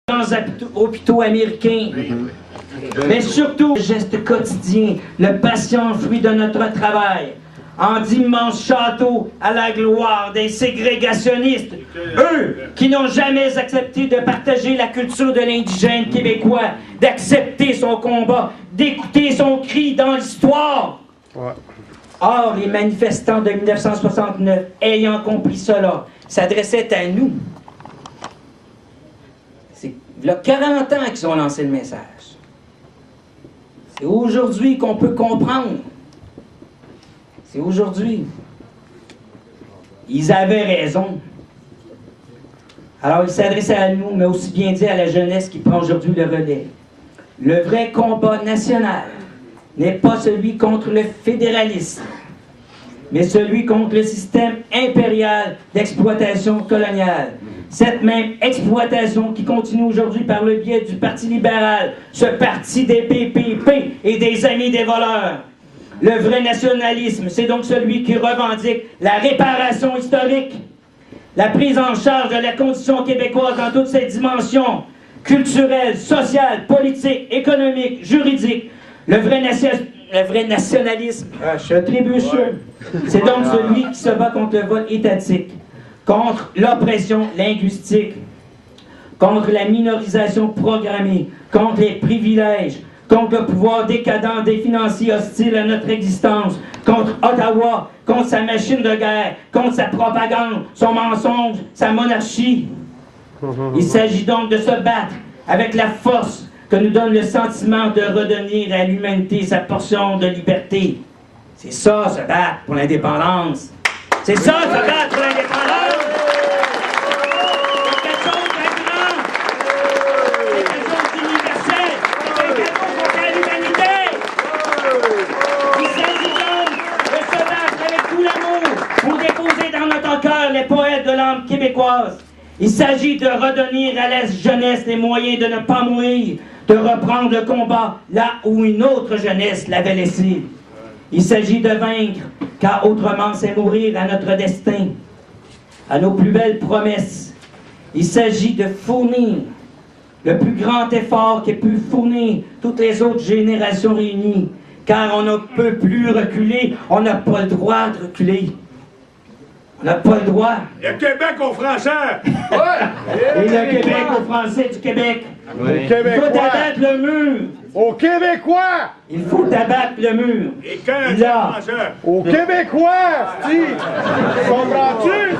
dans les hôpitaux américains. Mais surtout, le geste quotidien, le patient fruit de notre travail, en d'immenses châteaux à la gloire des ségrégationnistes, eux qui n'ont jamais accepté de partager la culture de l'indigène québécois, d'accepter son combat, d'écouter son cri dans l'histoire. Ouais. Or, les manifestants de 1969, ayant compris cela, s'adressaient à nous. C'est il y a 40 ans qu'ils ont lancé le message. C'est aujourd'hui qu'on peut comprendre. C'est aujourd'hui. Ils avaient raison. Alors, ils s'adressaient à nous, mais aussi bien dit à la jeunesse qui prend aujourd'hui le relais. Le vrai combat national n'est pas celui contre le fédéralisme, mais celui contre le système impérial d'exploitation coloniale. Cette même exploitation qui continue aujourd'hui par le biais du Parti libéral, ce parti des PPP et des amis des voleurs. Le vrai nationalisme, c'est donc celui qui revendique la réparation historique, la prise en charge de la condition québécoise dans toutes ses dimensions, culturelle, sociale, politique, économique, juridique. Le vrai nationalisme, je suis trébucheux. C'est donc celui qui se bat contre le vol étatique, contre l'oppression linguistique, contre la minorisation programmée, contre les privilèges, contre le pouvoir décadent des financiers hostiles à notre existence, contre Ottawa, contre sa machine de guerre, contre sa propagande, son mensonge, sa monarchie. Il s'agit donc de se battre avec la force que nous donne le sentiment de redonner à l'humanité sa portion de liberté. C'est ça, se battre pour l'indépendance. C'est ça, se battre pour l'indépendance. C'est quelque chose de grand. C'est quelque chose d'universel. C'est quelque chose contre l'humanité. Il s'agit donc de se battre avec tout l'amour pour déposer dans notre cœur les poètes de l'âme québécoise. Il s'agit de redonner à la jeunesse les moyens de ne pas mourir, de reprendre le combat là où une autre jeunesse l'avait laissé. Il s'agit de vaincre, car autrement c'est mourir à notre destin, à nos plus belles promesses. Il s'agit de fournir le plus grand effort qu'ait pu fournir toutes les autres générations réunies, car on ne peut plus reculer, on n'a pas le droit de reculer. On n'a pas le droit. Le Québec aux Français! Ouais. Et le Québec aux Français du Québec. Oui. Il faut abattre le mur. Aux Québécois! Il faut abattre le mur. Et Canadiens français! Aux Québécois! Comprends-tu?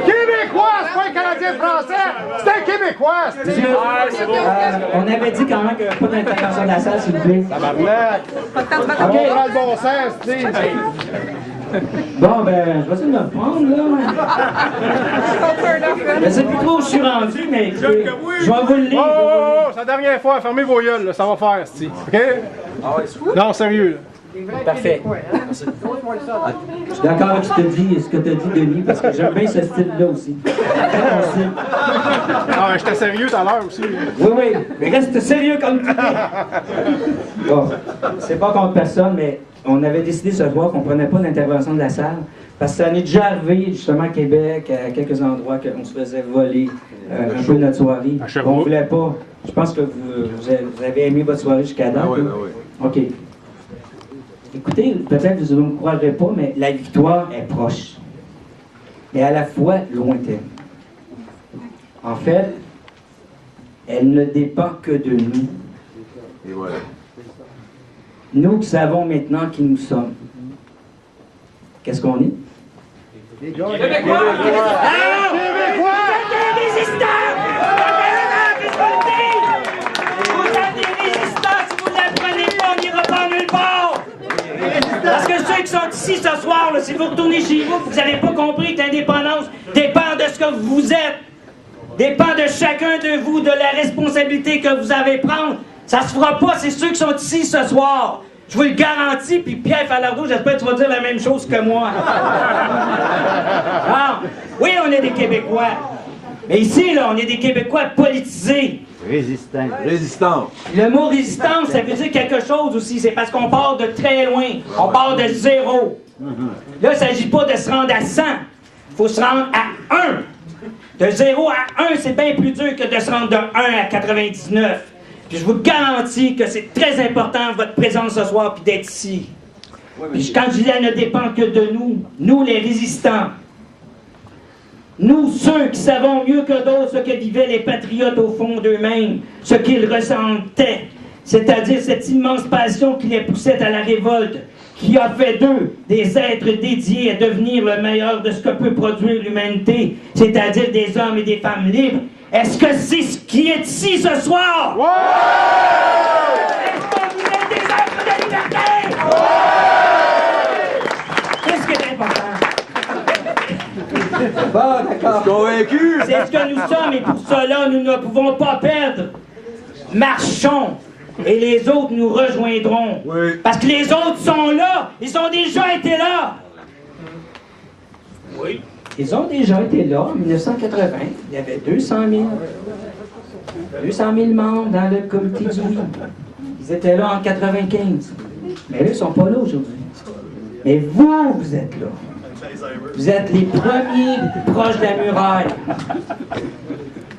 Québécois! C'est pas un Canadien français! C'est un Québécois! On avait dit quand même qu'il n'y avait pas d'intervention de la salle, s'il vous plaît. Tabarnak! OK, on prend le bon sens, tu sais. Bon, ben, je vais essayer de me reprendre, là. Je sais plus trop où je suis rendu, mais écoutez, je vais vous le lire. Oh, c'est la dernière fois, fermez vos gueules, là, ça va faire, c'ti. OK? Non, sérieux, là. Parfait. Je suis d'accord avec ce que tu as dit, Denis, parce que j'aime bien ce style-là aussi. Ah, j'étais sérieux tout à l'heure aussi. Oui, oui, mais reste sérieux comme tu dis. Bon, c'est pas contre personne, mais on avait décidé ce soir qu'on ne prenait pas l'intervention de la salle, parce que ça en est déjà arrivé, justement, à Québec, à quelques endroits, qu'on se faisait voler un peu notre soirée. On ne voulait pas. Je pense que vous avez aimé votre soirée jusqu'à date. Ah oui, ah oui. OK. Écoutez, peut-être que vous ne me croirez pas, mais la victoire est proche, mais à la fois lointaine. En fait, elle ne dépend que de nous. Et voilà. Nous qui savons maintenant qui nous sommes. Qu'est-ce qu'on est? Les gars, Québécois! Alors, Québécois! vous êtes des résistants! Vous êtes des résistants! Si vous ne l'apprenez pas, on n'ira pas nulle part! Parce que ceux qui sont ici ce soir, là, si vous retournez chez vous, vous n'avez pas compris que l'indépendance dépend de ce que vous êtes, dépend de chacun de vous, de la responsabilité que vous avez prendre. Ça se fera pas, c'est ceux qui sont ici ce soir. Je vous le garantis, puis Pierre Falardeau, j'espère que tu vas dire la même chose que moi. Ah, oui, on est des Québécois. Mais ici, là, on est des Québécois politisés. Résistants. Résistants. Le mot résistance, ça veut dire quelque chose aussi. C'est parce qu'on part de très loin. On part de zéro. Là, il ne s'agit pas de se rendre à 100. Il faut se rendre à 1. De 0 à 1, c'est bien plus dur que de se rendre de 1 à 99. Puis je vous garantis que c'est très important votre présence ce soir puis d'être ici. Puis quand je dis elle ne dépend que de nous les résistants, nous ceux qui savons mieux que d'autres ce que vivaient les patriotes au fond d'eux-mêmes, ce qu'ils ressentaient, c'est-à-dire cette immense passion qui les poussait à la révolte, qui a fait d'eux des êtres dédiés à devenir le meilleur de ce que peut produire l'humanité, c'est-à-dire des hommes et des femmes libres. Est-ce que c'est ce qui est ici ce soir? Ouais! Est-ce qu'on vous est des êtres de liberté? Ouais! Qu'est-ce qui est important? Bon, d'accord. Convaincu? C'est ce que nous sommes et pour cela, nous ne pouvons pas perdre. Marchons et les autres nous rejoindront. Oui. Parce que les autres sont là. Ils ont déjà été là. Oui. Ils ont déjà été là en 1980. Il y avait 200 000 membres dans le comité du oui. Ils étaient là en 95. Mais là, ils ne sont pas là aujourd'hui. Mais vous, vous êtes là. Vous êtes les premiers proches de la muraille.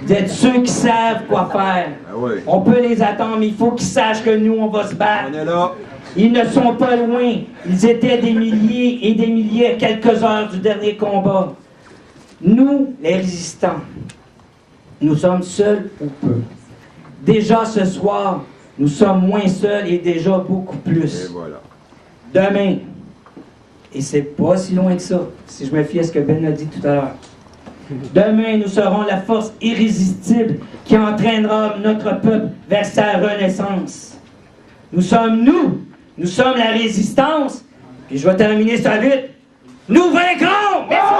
Vous êtes ceux qui savent quoi faire. Ah oui. On peut les attendre, mais il faut qu'ils sachent que nous, on va se battre. On est là. Ils ne sont pas loin. Ils étaient des milliers et des milliers à quelques heures du dernier combat. Nous, les résistants, nous sommes seuls ou peu. Déjà ce soir, nous sommes moins seuls et déjà beaucoup plus. Et voilà. Demain, et c'est pas si loin que ça, si je me fie à ce que Ben a dit tout à l'heure. Demain, nous serons la force irrésistible qui entraînera notre peuple vers sa renaissance. Nous sommes la résistance, puis je vais terminer ça vite. Nous vaincrons! Merci!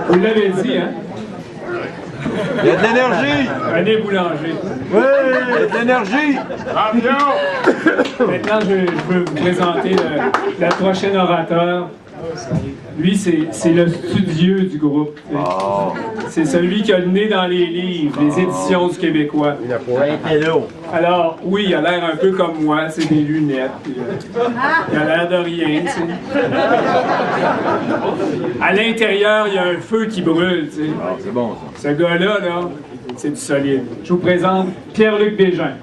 Vous l'avez dit, hein? Il y a de l'énergie! René Boulanger. Oui! Il y a de l'énergie! Maintenant, je veux vous présenter le prochain orateur. Lui, c'est le studieux du groupe. Oh. C'est celui qui a le nez dans les livres, les éditions du Québécois. Hello! Alors, oui, il a l'air un peu comme moi, c'est des lunettes. Puis, il a l'air de rien, tu sais. À l'intérieur, il y a un feu qui brûle, tu sais. Ah, c'est bon, ça. Ce gars-là, là, c'est du solide. Je vous présente Pierre-Luc Bégin.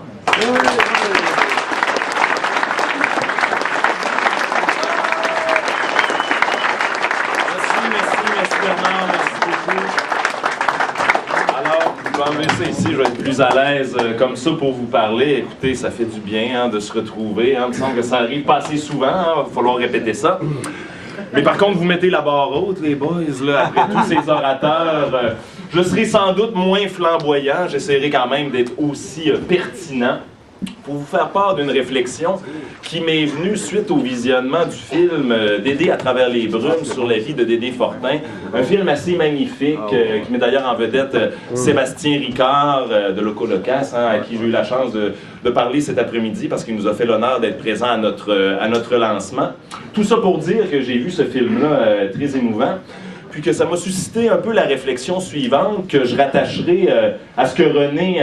Merci Bernard, merci beaucoup. Alors, je vais enlever ça ici, je vais être plus à l'aise comme ça pour vous parler. Écoutez, ça fait du bien de se retrouver. Il me semble que ça arrive pas assez souvent, il va falloir répéter ça. Mais par contre, vous mettez la barre haute, les boys, là, après tous ces orateurs. Je serai sans doute moins flamboyant, j'essaierai quand même d'être aussi pertinent pour vous faire part d'une réflexion qui m'est venue suite au visionnement du film Dédé à travers les brumes sur la vie de Dédé Fortin. Un film assez magnifique qui met d'ailleurs en vedette Sébastien Ricard de Loco-Locas, à qui j'ai eu la chance de parler cet après-midi parce qu'il nous a fait l'honneur d'être présent à notre lancement. Tout ça pour dire que j'ai vu ce film-là très émouvant. Puis que ça m'a suscité un peu la réflexion suivante que je rattacherai à ce que René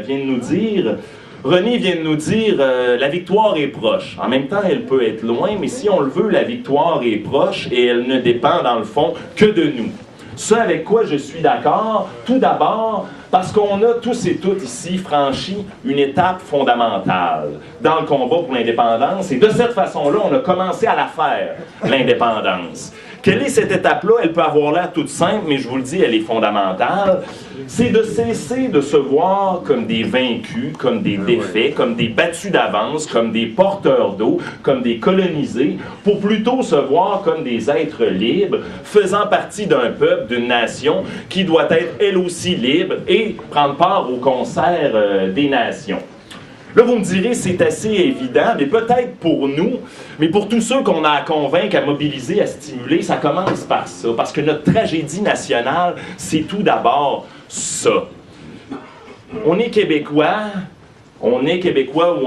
vient de nous dire. René vient de nous dire la victoire est proche. En même temps, elle peut être loin, mais si on le veut, la victoire est proche et elle ne dépend dans le fond que de nous. Ce avec quoi je suis d'accord, tout d'abord, parce qu'on a tous et toutes ici franchi une étape fondamentale dans le combat pour l'indépendance. Et de cette façon-là, on a commencé à la faire, l'indépendance. Quelle est cette étape-là? Elle peut avoir l'air toute simple, mais je vous le dis, elle est fondamentale. C'est de cesser de se voir comme des vaincus, comme des défaits, comme des battus d'avance, comme des porteurs d'eau, comme des colonisés, pour plutôt se voir comme des êtres libres, faisant partie d'un peuple, d'une nation, qui doit être elle aussi libre et prendre part au concert des nations. Là, vous me direz, c'est assez évident, mais peut-être pour nous, mais pour tous ceux qu'on a à convaincre, à mobiliser, à stimuler, ça commence par ça. Parce que notre tragédie nationale, c'est tout d'abord ça. On est Québécois ou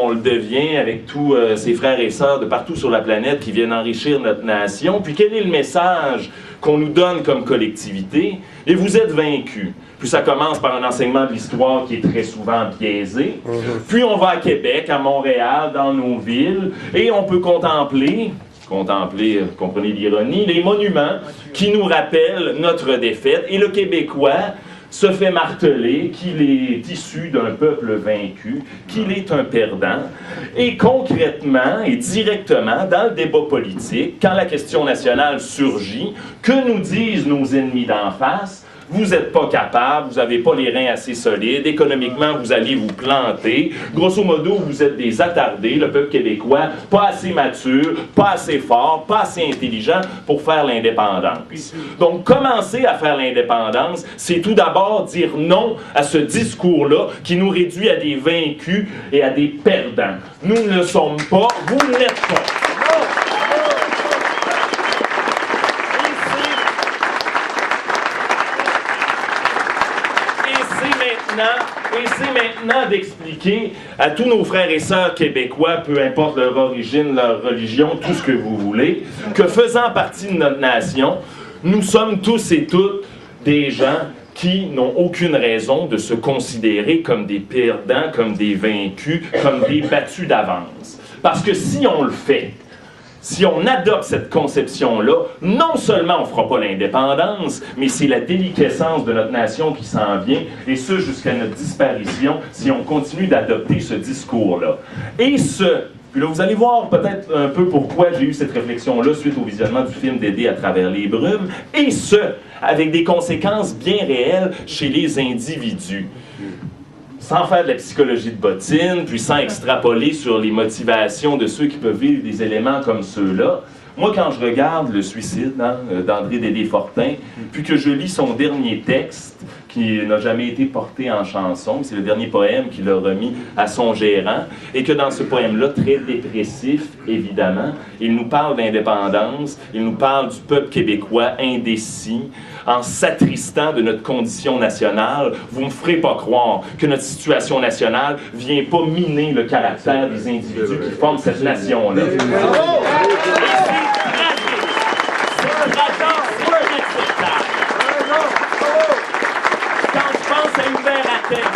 on le devient avec tous ses frères et sœurs de partout sur la planète qui viennent enrichir notre nation. Puis quel est le message qu'on nous donne comme collectivité? Et vous êtes vaincus. Puis ça commence par un enseignement de l'histoire qui est très souvent biaisé. Puis on va à Québec, à Montréal, dans nos villes, et on peut contempler, comprenez l'ironie, les monuments qui nous rappellent notre défaite. Et le Québécois se fait marteler qu'il est issu d'un peuple vaincu, qu'il est un perdant. Et concrètement et directement, dans le débat politique, quand la question nationale surgit, que nous disent nos ennemis d'en face? Vous n'êtes pas capable, vous n'avez pas les reins assez solides, économiquement, vous allez vous planter. Grosso modo, vous êtes des attardés, le peuple québécois, pas assez mature, pas assez fort, pas assez intelligent pour faire l'indépendance. Donc, commencer à faire l'indépendance, c'est tout d'abord dire non à ce discours-là qui nous réduit à des vaincus et à des perdants. Nous ne le sommes pas, vous ne l'êtes pas. Et c'est maintenant d'expliquer à tous nos frères et sœurs québécois, peu importe leur origine, leur religion, tout ce que vous voulez, que faisant partie de notre nation, nous sommes tous et toutes des gens qui n'ont aucune raison de se considérer comme des perdants, comme des vaincus, comme des battus d'avance. Parce que si on le fait, si on adopte cette conception-là, non seulement on ne fera pas l'indépendance, mais c'est la déliquescence de notre nation qui s'en vient, et ce jusqu'à notre disparition, si on continue d'adopter ce discours-là. Et puis là, vous allez voir peut-être un peu pourquoi j'ai eu cette réflexion-là suite au visionnement du film Dédé à travers les brumes, et ce, avec des conséquences bien réelles chez les individus. Sans faire de la psychologie de bottine, puis sans extrapoler sur les motivations de ceux qui peuvent vivre des éléments comme ceux-là, moi, quand je regarde le suicide d'André Dédé-Fortin, puis que je lis son dernier texte, qui n'a jamais été porté en chanson, c'est le dernier poème qu'il a remis à son gérant, et que dans ce poème-là, très dépressif, évidemment, il nous parle d'indépendance, il nous parle du peuple québécois indécis, en s'attristant de notre condition nationale. Vous ne me ferez pas croire que notre situation nationale ne vient pas miner le caractère des individus qui forment cette nation-là.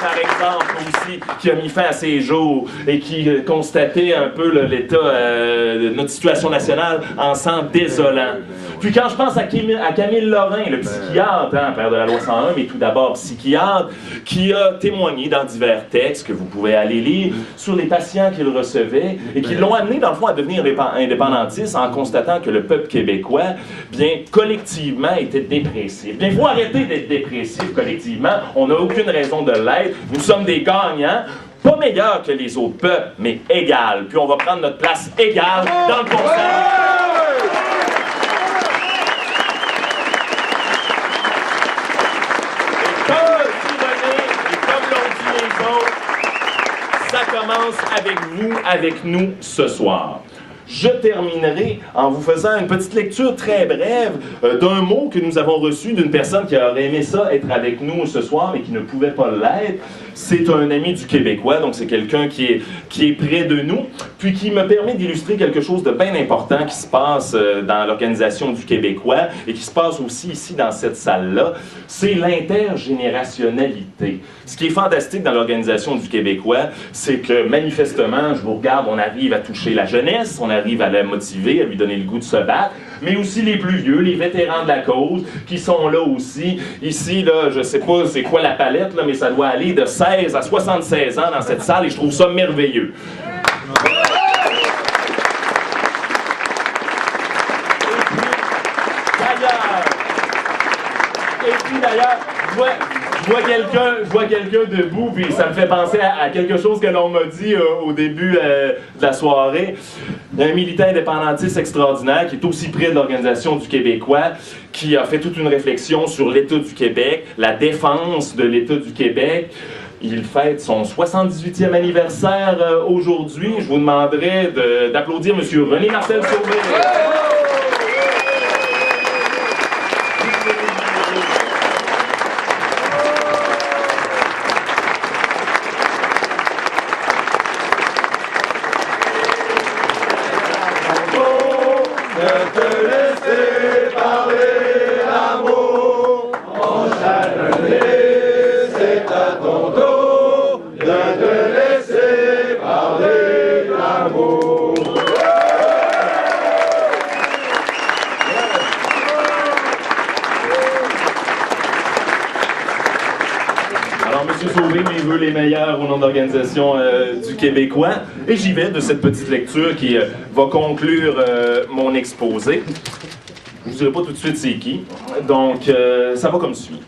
Par exemple, aussi, qui a mis fin à ses jours et qui constatait un peu l'état de notre situation nationale en sent désolant. Puis quand je pense à Camille Lorrain, le psychiatre, père de la loi 101, mais tout d'abord psychiatre, qui a témoigné dans divers textes que vous pouvez aller lire sur les patients qu'il recevait et qui l'ont amené dans le fond à devenir indépendantiste en constatant que le peuple québécois, bien collectivement, était dépressif. Bien, il faut arrêter d'être dépressif collectivement. On n'a aucune raison de l'être. Nous sommes des gagnants. Pas meilleurs que les autres peuples, mais égales. Puis on va prendre notre place égale dans le concert. Ça commence avec vous, avec nous ce soir. Je terminerai en vous faisant une petite lecture très brève d'un mot que nous avons reçu d'une personne qui aurait aimé ça être avec nous ce soir mais qui ne pouvait pas l'être. C'est un ami du Québécois, donc c'est quelqu'un qui est près de nous, puis qui me permet d'illustrer quelque chose de bien important qui se passe dans l'organisation du Québécois et qui se passe aussi ici dans cette salle-là. C'est l'intergénérationnalité. Ce qui est fantastique dans l'organisation du Québécois, c'est que manifestement, je vous regarde, on arrive à toucher la jeunesse, on arrive à la motiver, à lui donner le goût de se battre, mais aussi les plus vieux, les vétérans de la cause, qui sont là aussi. Ici, là, je sais pas c'est quoi la palette, là, mais ça doit aller de 16 à 76 ans dans cette salle, et je trouve ça merveilleux. Et puis d'ailleurs, je vois quelqu'un debout, puis ça me fait penser à quelque chose que l'on m'a dit au début de la soirée. Il y a un militant indépendantiste extraordinaire qui est aussi près de l'Organisation du Québécois, qui a fait toute une réflexion sur l'État du Québec, la défense de l'État du Québec. Il fête son 78e anniversaire aujourd'hui. Je vous demanderai d'applaudir M. René-Marcel Sauvé. Les meilleurs au nom de l'Organisation du Québécois. Et j'y vais de cette petite lecture qui va conclure mon exposé. Je ne vous dirai pas tout de suite c'est qui. Donc, ça va comme suit.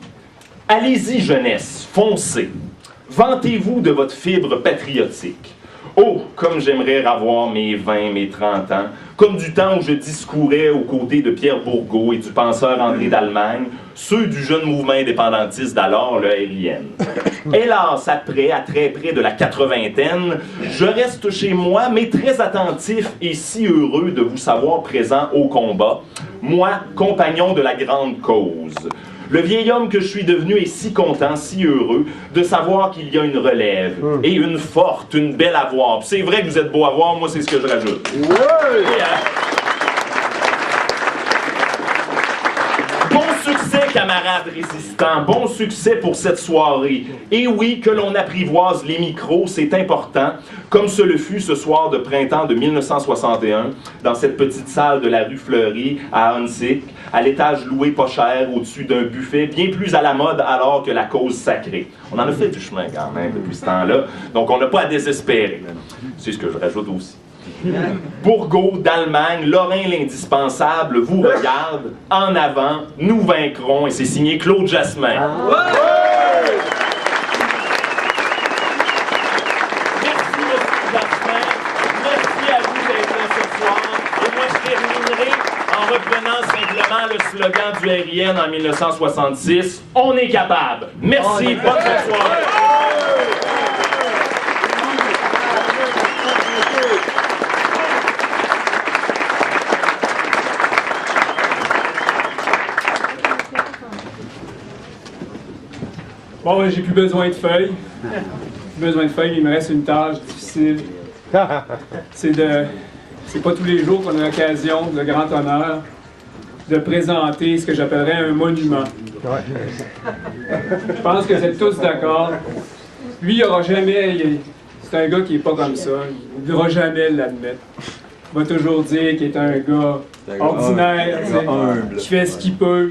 Allez-y, jeunesse, foncez. Vantez-vous de votre fibre patriotique. Oh, comme j'aimerais avoir mes 20, mes 30 ans, comme du temps où je discourais aux côtés de Pierre Bourgault et du penseur André d'Allemagne, ceux du jeune mouvement indépendantiste d'alors, le RIN. Hélas, après, à très près de la 80aine, je reste chez moi, mais très attentif et si heureux de vous savoir présent au combat, moi, compagnon de la grande cause. Le vieil homme que je suis devenu est si content, si heureux de savoir qu'il y a une relève et une forte, une belle à voir. C'est vrai que vous êtes beau à voir, moi c'est ce que je rajoute. Ouais. Bon succès, camarades résistants, bon succès pour cette soirée. Et oui, que l'on apprivoise les micros, c'est important, comme ce le fut ce soir de printemps de 1961, dans cette petite salle de la rue Fleury, à Huntsic, à l'étage loué pas cher, au-dessus d'un buffet, bien plus à la mode alors que la cause sacrée. On en a fait du chemin quand même depuis ce temps-là, donc on n'a pas à désespérer. C'est ce que je rajoute aussi. Bourgault, d'Allemagne, Lorrain l'indispensable vous regarde. En avant, nous vaincrons. Et c'est signé Claude Jasmin. Merci, M. Jasmin. Merci à vous d'être là ce soir. Et moi, je terminerai en reprenant simplement le slogan du RIN en 1966. On est capable. Merci. Bonne soirée. Bon, j'ai plus besoin de feuilles. Plus besoin de feuilles, il me reste une tâche difficile. C'est pas tous les jours qu'on a l'occasion, le grand honneur, de présenter ce que j'appellerais un monument. Je pense que vous êtes tous d'accord. Lui, il aura jamais... C'est un gars qui est pas comme ça. Il ne voudra jamais l'admettre. Il va toujours dire qu'il est un gars ordinaire, qui fait ce qu'il peut.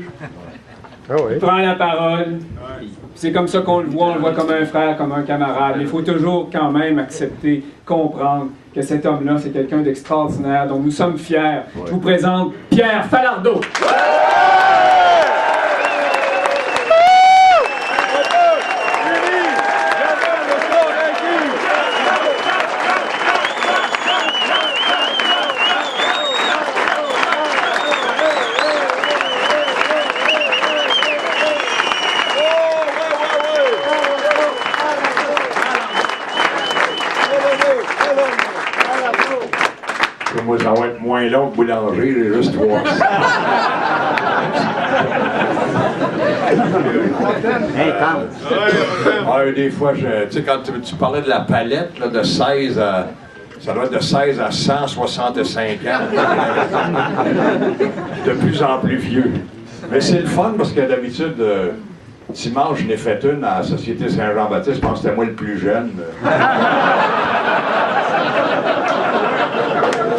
Il prend la parole. C'est comme ça qu'on le voit comme un frère, comme un camarade. Il faut toujours quand même accepter, comprendre que cet homme-là, c'est quelqu'un d'extraordinaire, dont nous sommes fiers. Je vous présente Pierre Falardeau. Moi, ça va être moins long que boulanger, j'ai juste 3. Des fois, tu sais, quand tu parlais de la palette, là, de 16 à... Ça doit être de 16 à 165 ans. De plus en plus vieux. Mais c'est le fun parce que d'habitude, dimanche, je n'ai fait une à la Société Saint-Jean-Baptiste. Je pense que c'était moi le plus jeune.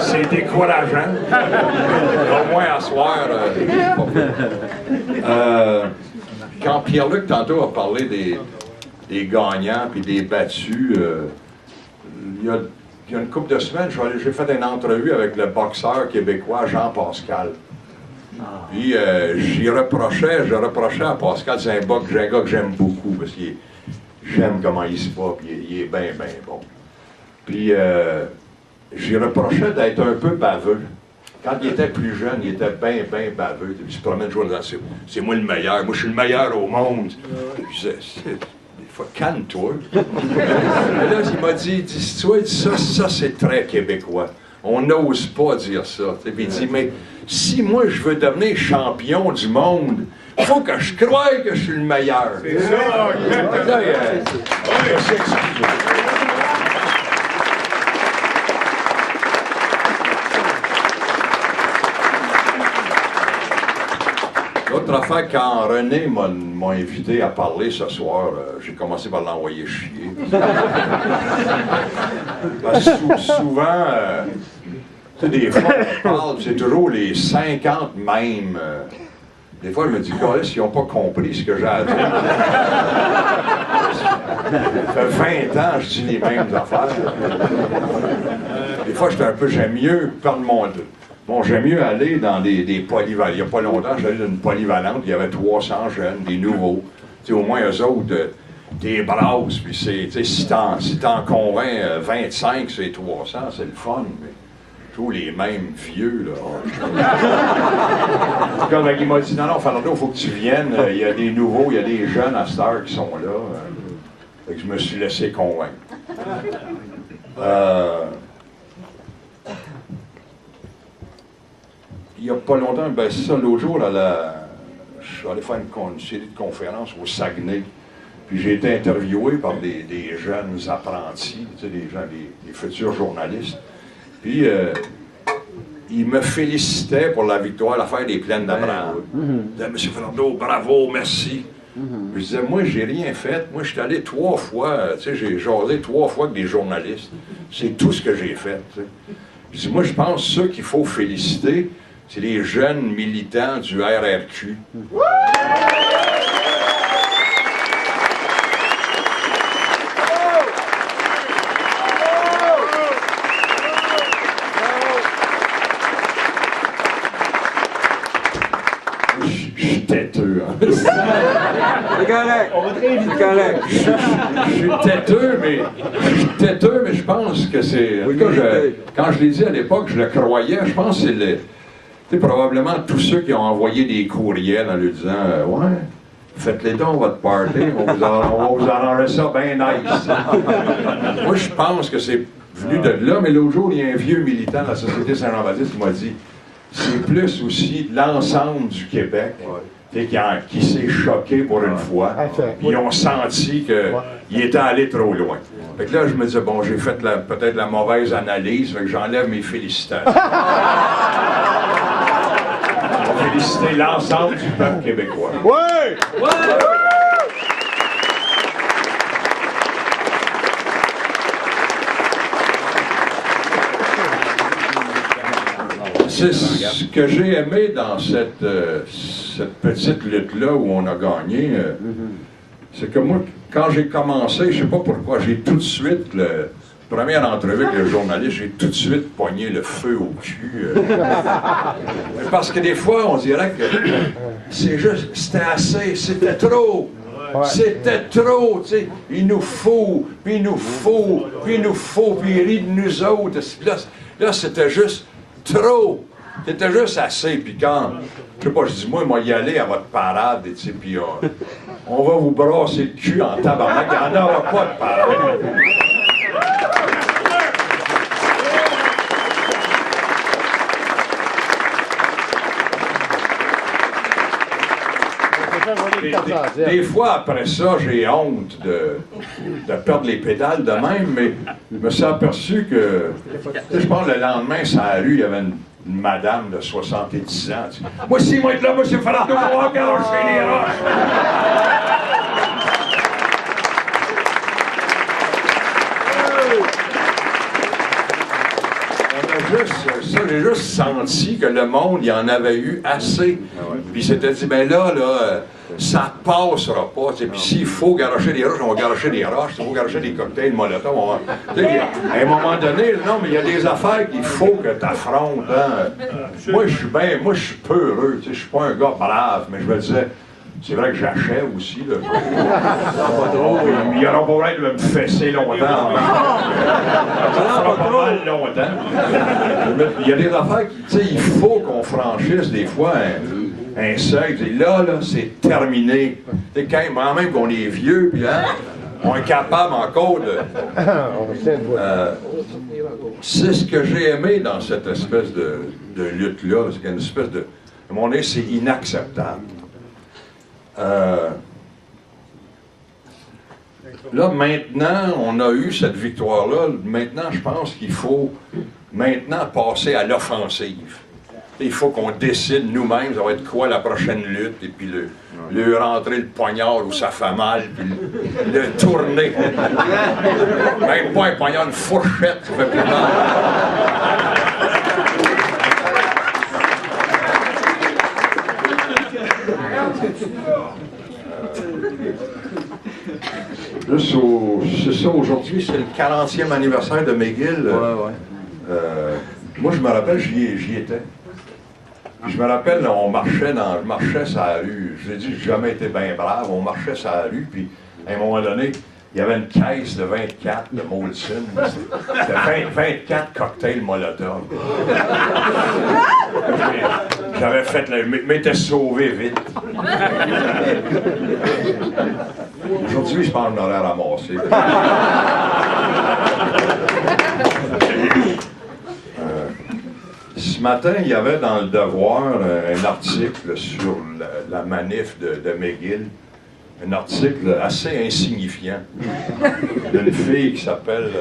C'est décourageant. Au moins, à soir, quand Pierre-Luc, tantôt, a parlé des gagnants puis des battus, il y a une couple de semaines, j'ai fait une entrevue avec le boxeur québécois Jean Pascal. Puis je reprochais à Pascal, c'est un gars que j'aime beaucoup, parce que j'aime comment il se bat, puis il est bien, bien bon. Puis j'y reprochais d'être un peu baveux. Quand il était plus jeune, il était bien, bien baveux. Il se promenait toujours dans c'est moi le meilleur, moi je suis le meilleur au monde. Je disais, des fois, calme-toi. Là, il m'a dit, tu vois, ça c'est très québécois. On n'ose pas dire ça. Puis il dit, mais si moi je veux devenir champion du monde, il faut que je croie que je suis le meilleur. C'est ça. Là, il s'est excusé. L'autre affaire, quand René m'a invité à parler ce soir, j'ai commencé par l'envoyer chier. Parce que souvent, tu sais, des fois, on parle, c'est toujours les 50 mêmes. Des fois, je me dis, gars, s'ils n'ont pas compris ce que j'ai à dire. Ça fait 20 ans que je dis les mêmes affaires. Des fois, j'aime mieux perdre mon dos. Bon, j'aime mieux aller dans des polyvalentes. Il n'y a pas longtemps, j'allais dans une polyvalente, il y avait 300 jeunes, des nouveaux. Tu sais, au moins, eux autres, des brasses, puis si t'en convaincs 25, c'est 300, c'est le fun, mais tous les mêmes vieux, là. Comme il m'a dit, non, Fernando, il faut que tu viennes, il y a des nouveaux, il y a des jeunes à cette heure qui sont là. Fait que je me suis laissé convaincre. Il n'y a pas longtemps, ben c'est ça, l'autre jour, je suis allé faire une série de conférences au Saguenay. Puis j'ai été interviewé par des jeunes apprentis, tu sais, des futurs journalistes. Puis ils me félicitaient pour la victoire, l'affaire des Plaines d'Abraham. Ils disaient, Monsieur Fernando, bravo, merci. Je disais, moi, j'ai rien fait. Moi, je suis allé 3 fois, tu sais, j'ai jasé 3 fois avec des journalistes. C'est tout ce que j'ai fait, tu sais. Je dis, moi, je pense que ceux qu'il faut féliciter, c'est les jeunes militants du RRQ. Je suis têteux, hein? C'est correct. On va te réinviter. C'est correct. Je suis têteux, mais je pense que c'est... En tout cas, quand je l'ai dit à l'époque, je le croyais. Je pense que c'est probablement tous ceux qui ont envoyé des courriels en lui disant ouais, faites-les donc votre party, on va vous arranger ça bien nice. Moi, je pense que c'est venu de là, mais l'autre jour, il y a un vieux militant de la Société Saint-Jean-Baptiste qui m'a dit c'est plus aussi l'ensemble du Québec qui s'est choqué pour une fois, puis ils ont senti qu'il était allé trop loin. Fait que là, je me disais, bon, j'ai fait peut-être la mauvaise analyse, fait que j'enlève mes félicitations. Féliciter l'ensemble du peuple québécois. Ouais! C'est ce que j'ai aimé dans cette petite lutte-là où on a gagné. C'est que moi, quand j'ai commencé, je sais pas pourquoi, j'ai tout de suite, première entrevue avec le journaliste, j'ai tout de suite pogné le feu au cul. Parce que des fois, on dirait que c'était assez, c'était trop. C'était trop, tu sais. Il nous faut, puis il nous faut, puis il nous faut, puis il rit de nous autres. Là c'était juste trop. C'était juste assez. Puis quand, je sais pas, je dis, moi, il m'a y aller à votre parade, tu sais, puis on va vous brasser le cul en tabarnak. Il n'y en aura pas de parade. Des fois, après ça, j'ai honte de perdre les pédales de même, mais je me suis aperçu que, je pense, le lendemain, sur la rue, il y avait une madame de 70 ans. Moi, si moi être là, monsieur Fernando, on va gâcher les roches. J'ai juste senti que le monde, il en avait eu assez. Puis il s'était dit, ben là, ça passera pas. Puis s'il faut garocher des roches, on va garocher des roches. S'il faut garocher des cocktails Molotov, on va... À un moment donné, non, mais il y a des affaires qu'il faut que tu affrontes. Hein. Moi, je suis peu heureux. Je suis pas un gars brave, mais je me disais, c'est vrai que j'achève aussi. Là. Il y aura pas besoin de me fesser longtemps. Ça fera pas mal longtemps. Il y a des affaires il faut qu'on franchisse des fois un seuil. Là, c'est terminé. Quand même qu'on est vieux, puis on est capable encore de... c'est ce que j'ai aimé dans cette espèce de lutte-là. C'est qu'une espèce de... À mon avis, c'est inacceptable. Là, maintenant, on a eu cette victoire-là. Maintenant, je pense qu'il faut maintenant passer à l'offensive. Il faut qu'on décide nous-mêmes, ça va être quoi la prochaine lutte, et puis le rentrer le poignard où ça fait mal, puis le tourner. Même pas un poignard, une fourchette, ça fait plus mal. C'est ça, aujourd'hui, c'est le 40e anniversaire de McGill. Moi, je me rappelle, j'y étais. Puis je me rappelle, là, je marchais sur la rue. Je l'ai dit, j'ai jamais été bien brave. On marchait sur la rue, puis à un moment donné, il y avait une caisse de 24 de Molson. C'était 24 cocktails Molotov. J'avais fait m'étais sauvé vite. Aujourd'hui, je pense que je m'aurais ramassé. Ce matin, il y avait dans Le Devoir un article sur la manif de McGill. Un article assez insignifiant d'une fille qui s'appelle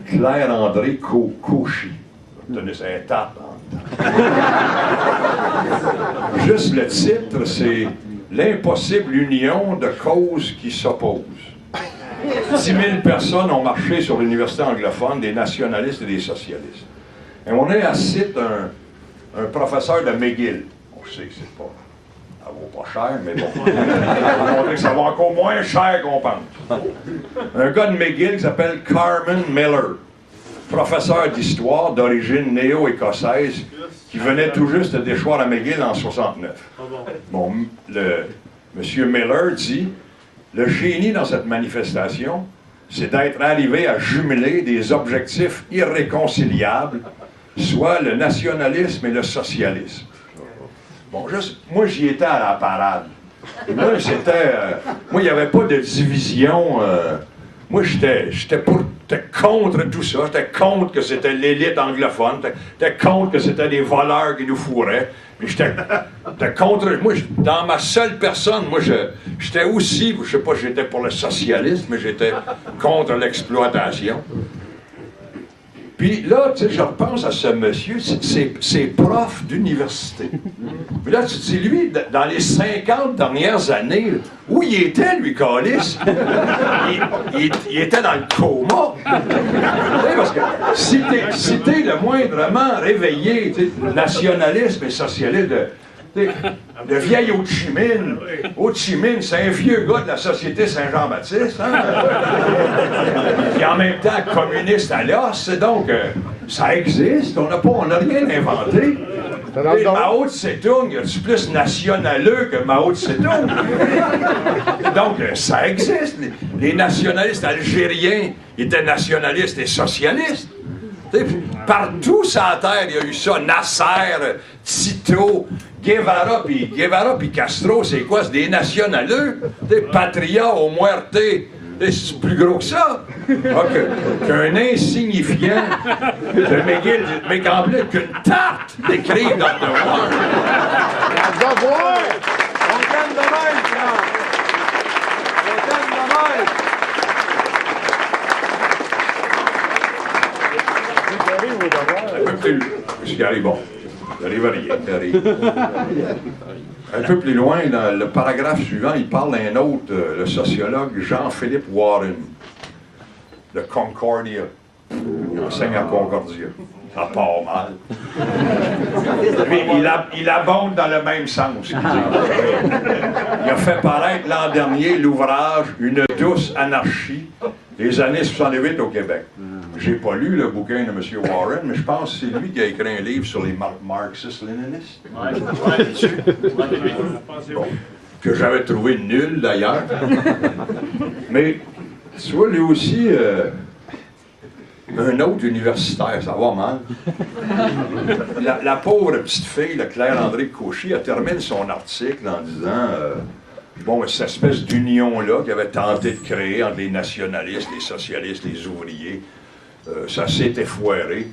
Claire-André Cauchy. Tenez, c'est un tape. Juste le titre, c'est « L'impossible union de causes qui s'opposent ». 10 000 personnes ont marché sur l'université anglophone, des nationalistes et des socialistes. Et on est à cite un professeur de McGill. On sait que c'est pas... Ça vaut pas cher, mais bon. On va montrer que ça va encore moins cher qu'on pense. Un gars de McGill qui s'appelle Carmen Miller, professeur d'histoire d'origine néo-écossaise, qui venait tout juste de déchoir à McGill en 69. Bon, M. Miller dit, le génie dans cette manifestation, c'est d'être arrivé à jumeler des objectifs irréconciliables, soit le nationalisme et le socialisme. Bon, moi, j'y étais à la parade. Moi, il n'y avait pas de division. Moi, j'étais contre tout ça. J'étais contre que c'était l'élite anglophone. J'étais contre que c'était des voleurs qui nous fourraient. Mais j'étais contre... Moi, dans ma seule personne, moi, j'étais aussi... Je sais pas, j'étais pour le socialisme, mais j'étais contre l'exploitation. Puis là, tu sais, je repense à ce monsieur, c'est prof d'université. Puis là, tu te dis, lui, dans les 50 dernières années, où il était, lui, Calice? Il était dans le coma. Parce que si t'es le moindrement réveillé, nationalisme et socialiste, le vieil Ho Chi Minh. Ho Chi Minh, c'est un vieux gars de la Société Saint-Jean-Baptiste, hein? Puis en même temps, communiste à l'os, donc, ça existe, on n'a rien inventé. Mao Tse-tung, y a-tu plus nationaleux que Mao Tse-tung? Donc, ça existe. Les nationalistes algériens étaient nationalistes et socialistes. Partout sur la terre, il y a eu ça. Nasser, Tito, Guevara puis Castro, c'est quoi? C'est des nationaleux. Patria au muerte. C'est plus gros que ça. Qu'un insignifiant de McGill, mais qu'en plus qu'une tarte d'écrire dans le devoir. On t'aime de même, Franck. On t'aime de même. Un peu plus loin, dans le paragraphe suivant, il parle d'un autre, le sociologue Jean-Philippe Warren, de Concordia. Il enseigne à Concordia. Ça part mal. Mais il abonde dans le même sens. Il a fait paraître l'an dernier l'ouvrage Une douce anarchie, les années 68 au Québec. J'ai pas lu le bouquin de M. Warren, mais je pense que c'est lui qui a écrit un livre sur les marxistes-léninistes. Bon, que j'avais trouvé nul d'ailleurs. Mais, tu vois, lui aussi, un autre universitaire, ça va mal. La pauvre petite fille, Claire-André Cauchy, elle termine son article en disant bon, cette espèce d'union-là qu'elle avait tenté de créer entre les nationalistes, les socialistes, les ouvriers, ça s'était foiré.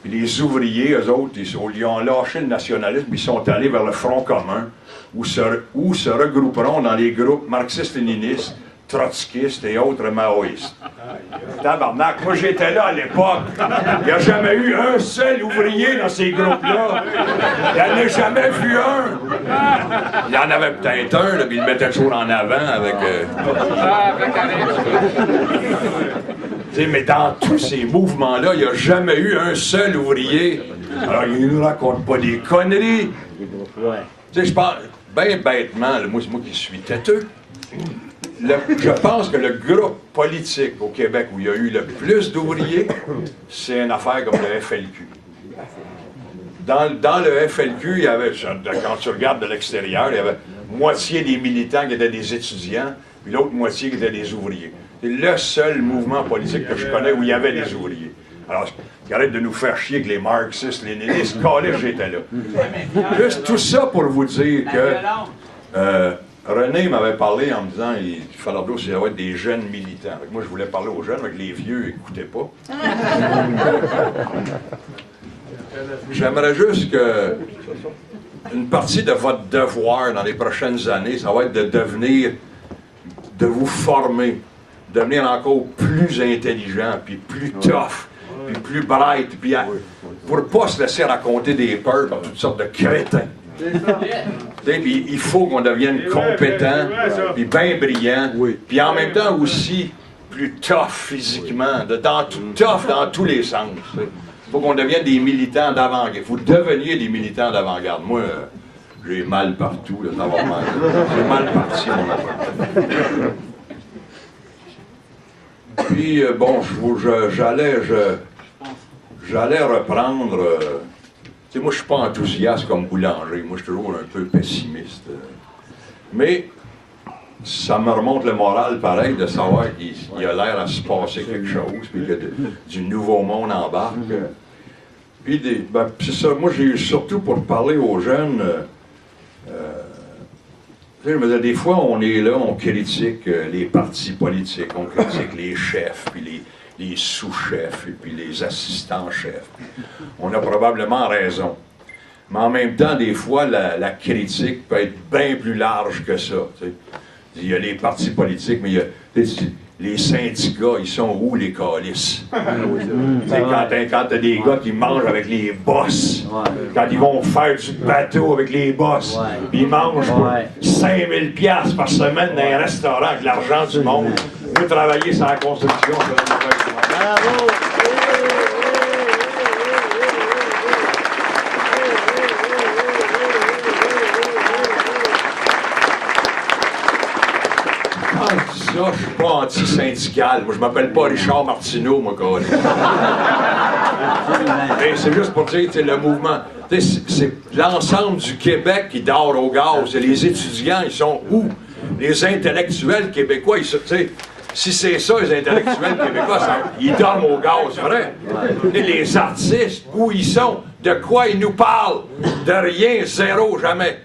Puis les ouvriers, eux autres, ils ont lâché le nationalisme, ils sont allés vers le Front commun, où se regrouperont dans les groupes marxistes-léninistes, trotskistes et autres maoïstes. Tabarnak, moi j'étais là à l'époque. Il n'y a jamais eu un seul ouvrier dans ces groupes-là. Il n'y en a jamais vu un. Il y en avait peut-être un, là, puis il le mettait toujours en avant avec... Mais dans tous ces mouvements-là, il n'y a jamais eu un seul ouvrier. Alors, il ne nous raconte pas des conneries. Tu sais, je pense, bien bêtement, là, moi, c'est moi qui suis têteux. Je pense que le groupe politique au Québec où il y a eu le plus d'ouvriers, c'est une affaire comme le FLQ. Dans le FLQ, il y avait, quand tu regardes de l'extérieur, il y avait moitié des militants qui étaient des étudiants, puis l'autre moitié qui étaient des ouvriers. C'est le seul mouvement politique que je connais où il y avait des ouvriers. Alors, arrête de nous faire chier que les marxistes, les léninistes, j'étais là. Juste tout ça pour vous dire que René m'avait parlé en me disant il fallait qu'il y avait des jeunes militants. Donc, moi, je voulais parler aux jeunes, mais les vieux n'écoutaient pas. J'aimerais juste que une partie de votre devoir dans les prochaines années, ça va être de vous former, devenir encore plus intelligent, puis plus tough, puis plus bright, puis pour ne pas se laisser raconter des peurs par toutes sortes de crétins. Puis il faut qu'on devienne compétent, puis bien brillant, puis en même temps aussi plus tough physiquement, tough dans tous les sens. Il faut qu'on devienne des militants d'avant-garde. Il faut que vous deveniez des militants d'avant-garde. Moi, j'ai mal partout, là, ça va mal. J'ai mal parti, mon affaire. Puis, bon, j'allais reprendre... tu sais, moi, je suis pas enthousiaste comme Boulanger. Moi, je suis toujours un peu pessimiste. Mais ça me remonte le moral, pareil, de savoir qu'il a l'air à se passer quelque chose, puis que du nouveau monde embarque. Puis, c'est ça, moi, j'ai eu surtout pour parler aux jeunes... je me disais, des fois, on est là, on critique les partis politiques, on critique les chefs, puis les sous-chefs, et puis les assistants-chefs. On a probablement raison. Mais en même temps, des fois, la critique peut être bien plus large que ça. T'sais. Il y a les partis politiques, mais il y a les syndicats, ils sont où, les calices? Quand t'as des gars qui mangent avec les boss, quand ils vont faire du bateau avec les boss, puis ils mangent pour 5000 $ par semaine dans un restaurant avec l'argent du monde, ils veulent travailler sur la construction. Bravo! Ça, je suis pas anti-syndical. Moi, je m'appelle pas Richard Martineau, moi, quoi. C'est juste pour dire, le mouvement, c'est l'ensemble du Québec qui dort au gaz. Et les étudiants, ils sont où? Les intellectuels québécois, si c'est ça, les intellectuels québécois, ils dorment au gaz, vrai? Et les artistes, où ils sont? De quoi ils nous parlent? De rien, zéro, jamais.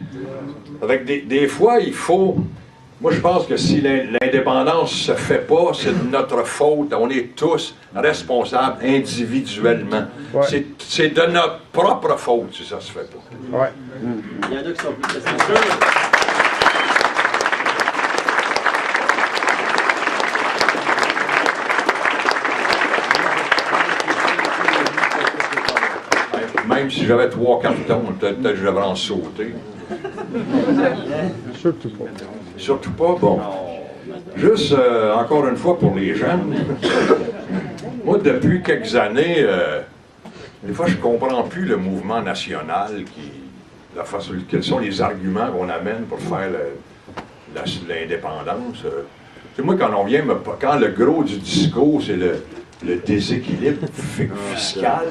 Avec des fois, il faut... Moi, je pense que si l'indépendance se fait pas, c'est de notre faute. On est tous responsables individuellement. C'est de notre propre faute si ça se fait pas. Ouais. Il y en a qui sont plus Même si j'avais 3 cartons, peut-être que je devrais en sauter. Surtout pas. Surtout pas, bon. Juste, encore une fois, pour les jeunes, moi, depuis quelques années, Des fois, je ne comprends plus le mouvement national, quels sont les arguments qu'on amène pour faire l'indépendance. Moi, quand le gros du discours, c'est le déséquilibre fiscal,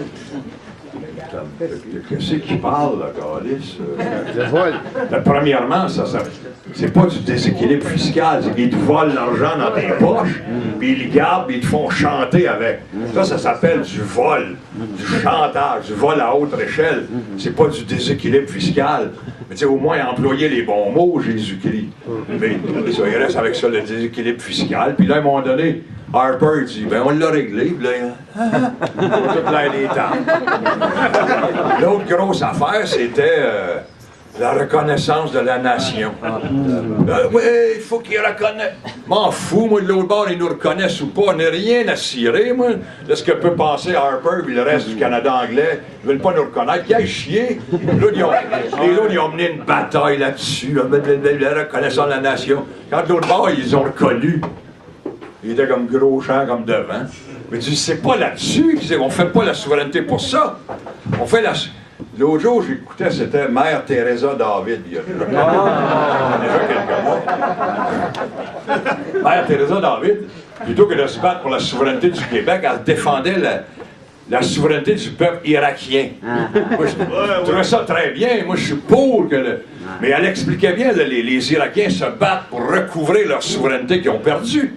qu'est-ce qui parle, là, Gaulis? Le vol. Premièrement, c'est pas du déséquilibre fiscal, c'est qu'ils te volent l'argent dans tes poches, puis ils le gardent, puis ils te font chanter avec. Ça s'appelle du vol, du chantage, du vol à autre échelle. C'est pas du déséquilibre fiscal. Mais tu sais, au moins employer les bons mots, Jésus-Christ. Mais ça, il reste avec ça, le déséquilibre fiscal. Puis là, à un moment donné, Harper dit, ben on l'a réglé, puis là, toute l'air des temps. L'autre grosse affaire, c'était la reconnaissance de la nation. Oui, il faut qu'ils reconnaissent. M'en fous, moi, de l'autre bord, ils nous reconnaissent ou pas. On n'a rien à cirer, moi, de ce que peut penser Harper et le reste du Canada anglais. Ils ne veulent pas nous reconnaître. Qu'ils aillent chier. Les autres, ils ont mené une bataille là-dessus, la reconnaissance de la nation. Quand de l'autre bord, ils ont reconnu. Il était comme gros champ, comme devant. Mais tu dis, c'est pas là-dessus. On fait pas la souveraineté pour ça. On fait la... L'autre jour, j'écoutais, c'était Mère Teresa David. Il y a déjà quelques mois. Mère Teresa David, plutôt que de se battre pour la souveraineté du Québec, elle défendait la souveraineté du peuple irakien. Moi, je trouvais ça très bien. Moi, je suis pour que Mais elle expliquait bien, les Irakiens se battent pour recouvrer leur souveraineté qu'ils ont perdue.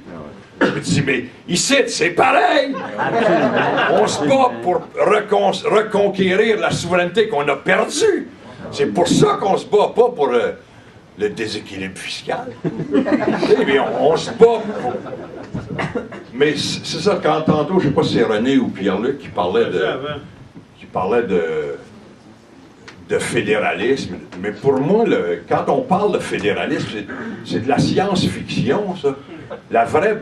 Je dis, mais ici, c'est pareil! On se bat pour reconquérir la souveraineté qu'on a perdue. C'est pour ça qu'on se bat, pas pour le déséquilibre fiscal. Mais on se bat pour... Mais c'est ça, quand tantôt, je ne sais pas si c'est René ou Pierre-Luc qui parlait de fédéralisme. Mais pour moi, quand on parle de fédéralisme, c'est de la science-fiction, ça. La vraie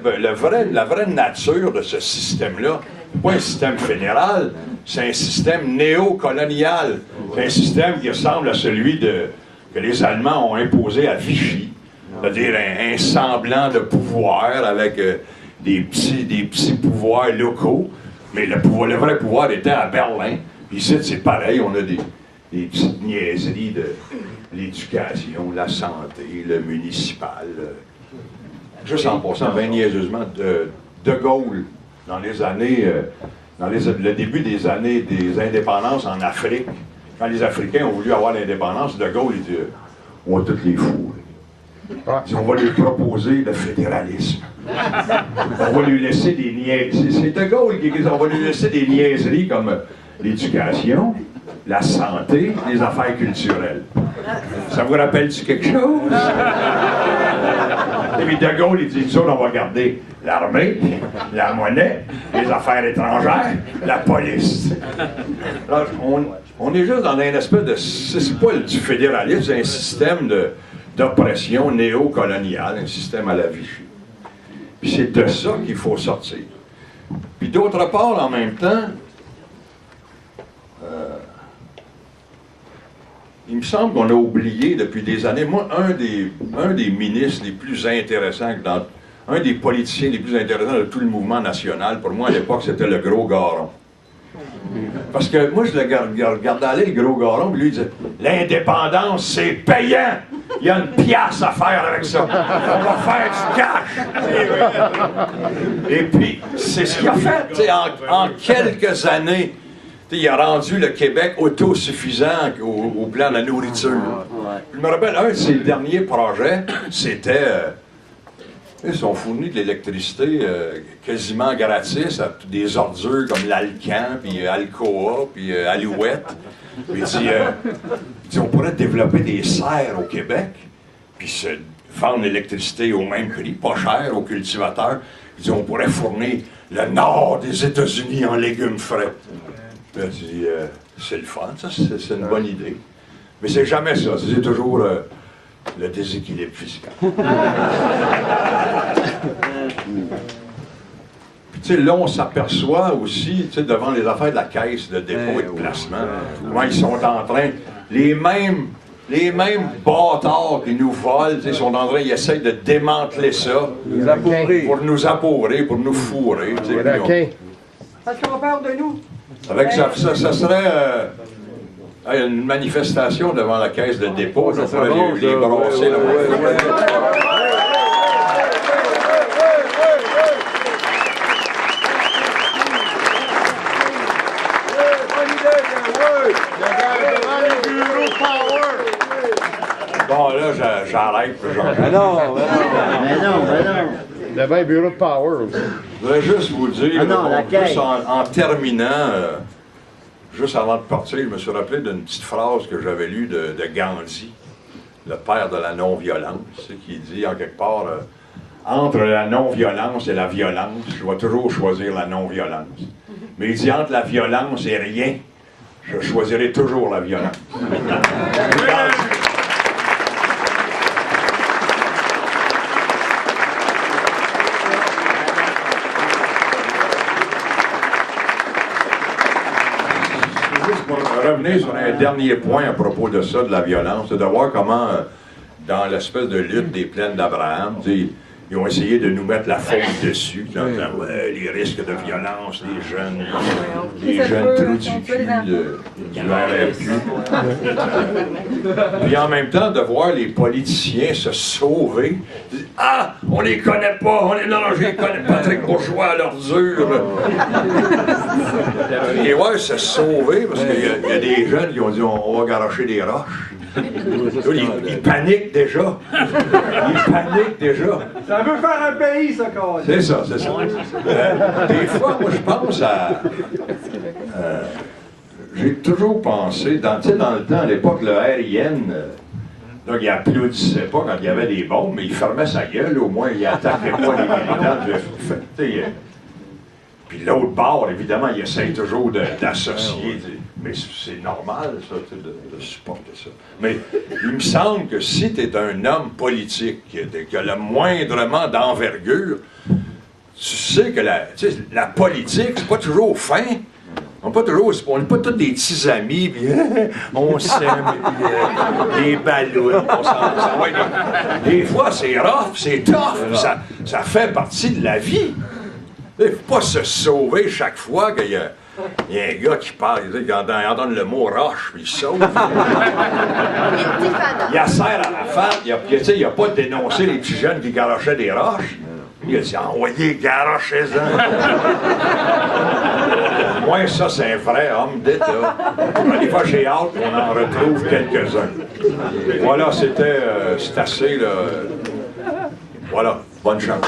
nature de ce système-là, pas un système fédéral, c'est un système néocolonial. C'est un système qui ressemble à celui que les Allemands ont imposé à Vichy, c'est-à-dire un semblant de pouvoir avec des petits pouvoirs locaux, mais le vrai pouvoir était à Berlin. Puis ici, c'est pareil, on a des petites niaiseries de l'éducation, la santé, le municipal. Juste en passant, bien niaiseusement, de Gaulle, dans les années, le début des années des indépendances en Afrique, quand les Africains ont voulu avoir l'indépendance, de Gaulle, il dit, on va tous les fous. Il dit, on va lui proposer le fédéralisme. On va lui laisser des niaiseries. C'est de Gaulle qui dit, on va lui laisser des niaiseries comme l'éducation, la santé, les affaires culturelles. Ça vous rappelle-tu quelque chose? Et puis De Gaulle, il dit, nous autres, on va garder l'armée, la monnaie, les affaires étrangères, la police. Alors, on est juste dans un espèce de... C'est pas du fédéralisme, c'est un système d'oppression néocoloniale, un système à la Vichy. Puis c'est de ça qu'il faut sortir. Puis d'autre part, en même temps, il me semble qu'on a oublié depuis des années, moi, un des ministres les plus intéressants, un des politiciens les plus intéressants de tout le mouvement national, pour moi, à l'époque, c'était le Gros Garon. Parce que moi, je le regardais aller, le Gros Garon, puis lui, il disait « L'indépendance, c'est payant! Il y a une pièce à faire avec ça! On va faire du cash! » Et puis, c'est ce qu'il a fait, en quelques années. Il a rendu le Québec autosuffisant au plan de la nourriture. Je me rappelle, un de ses derniers projets, c'était... ils ont fourni de l'électricité quasiment gratis à des ordures comme l'Alcan, puis Alcoa, puis Alouette. Puis il dit, on pourrait développer des serres au Québec, puis se vendre l'électricité au même prix, pas cher aux cultivateurs. Il dit, on pourrait fournir le nord des États-Unis en légumes frais. Là, tu dis, c'est le fun, ça, c'est une bonne idée. Mais c'est jamais ça, c'est toujours le déséquilibre fiscal. Puis, tu sais, là, on s'aperçoit aussi, tu sais, devant les affaires de la caisse de dépôt et de placement, comment ils sont en train, les mêmes bâtards qui nous volent, ils sont en train, ils essayent de démanteler ça pour nous apourer, pour nous fourrer. Parce qu'on parle de nous. Avec ça serait une manifestation devant la caisse de dépôt. Ça pourrait les brasser là. Bon, là, j'arrête. Mais non. Il y avait un bureau de power aussi. Je voudrais juste vous dire, juste en terminant, juste avant de partir, je me suis rappelé d'une petite phrase que j'avais lue de Gandhi, le père de la non-violence, qui dit en quelque part, entre la non-violence et la violence, je vais toujours choisir la non-violence. Mais il dit entre la violence et rien, je choisirai toujours la violence. Revenez sur un dernier point à propos de ça, de la violence, de voir comment, dans l'espèce de lutte des plaines d'Abraham, ils ont essayé de nous mettre la faute dessus, en disant, ouais, les risques de violence, les jeunes trous du cul du RFQ. Puis en même temps, de voir les politiciens se sauver, ah, on les connaît pas, non, je les connais, Patrick Bourgeois à l'ordure. Et ouais, se sauver, parce qu'il y a des jeunes qui ont dit, on va garocher des roches. Ils paniquent déjà. Ça veut faire un pays, ça, quand même. C'est ça. Des fois, moi, je pense à... j'ai toujours pensé, dans le temps, à l'époque, le RIN, donc, il applaudissait pas quand il y avait des bombes, mais il fermait sa gueule, au moins, il attaquait pas les militants du FFT. Puis l'autre bord, évidemment, il essaye toujours d'associer. Mais c'est normal, ça, de supporter ça. Mais il me semble que si tu es un homme politique qui a le moindrement d'envergure, tu sais que la politique, c'est pas toujours fin. On n'est pas tous des petits amis, puis on s'aime, puis des ballons, on s'en va. Des fois, c'est rough, c'est tough, ça fait partie de la vie. Il ne faut pas se sauver chaque fois qu'il y a un gars qui parle, il entend le mot roche, puis il sauve. Il assère à la femme, il n'a pas dénoncé les petits jeunes qui garochaient des roches. Il a dit, envoyez, garochez-en. Moi, ça, c'est un vrai homme d'État. Des fois, j'ai hâte qu'on en retrouve quelques-uns. Voilà, c'est assez, là. Voilà, bonne chance.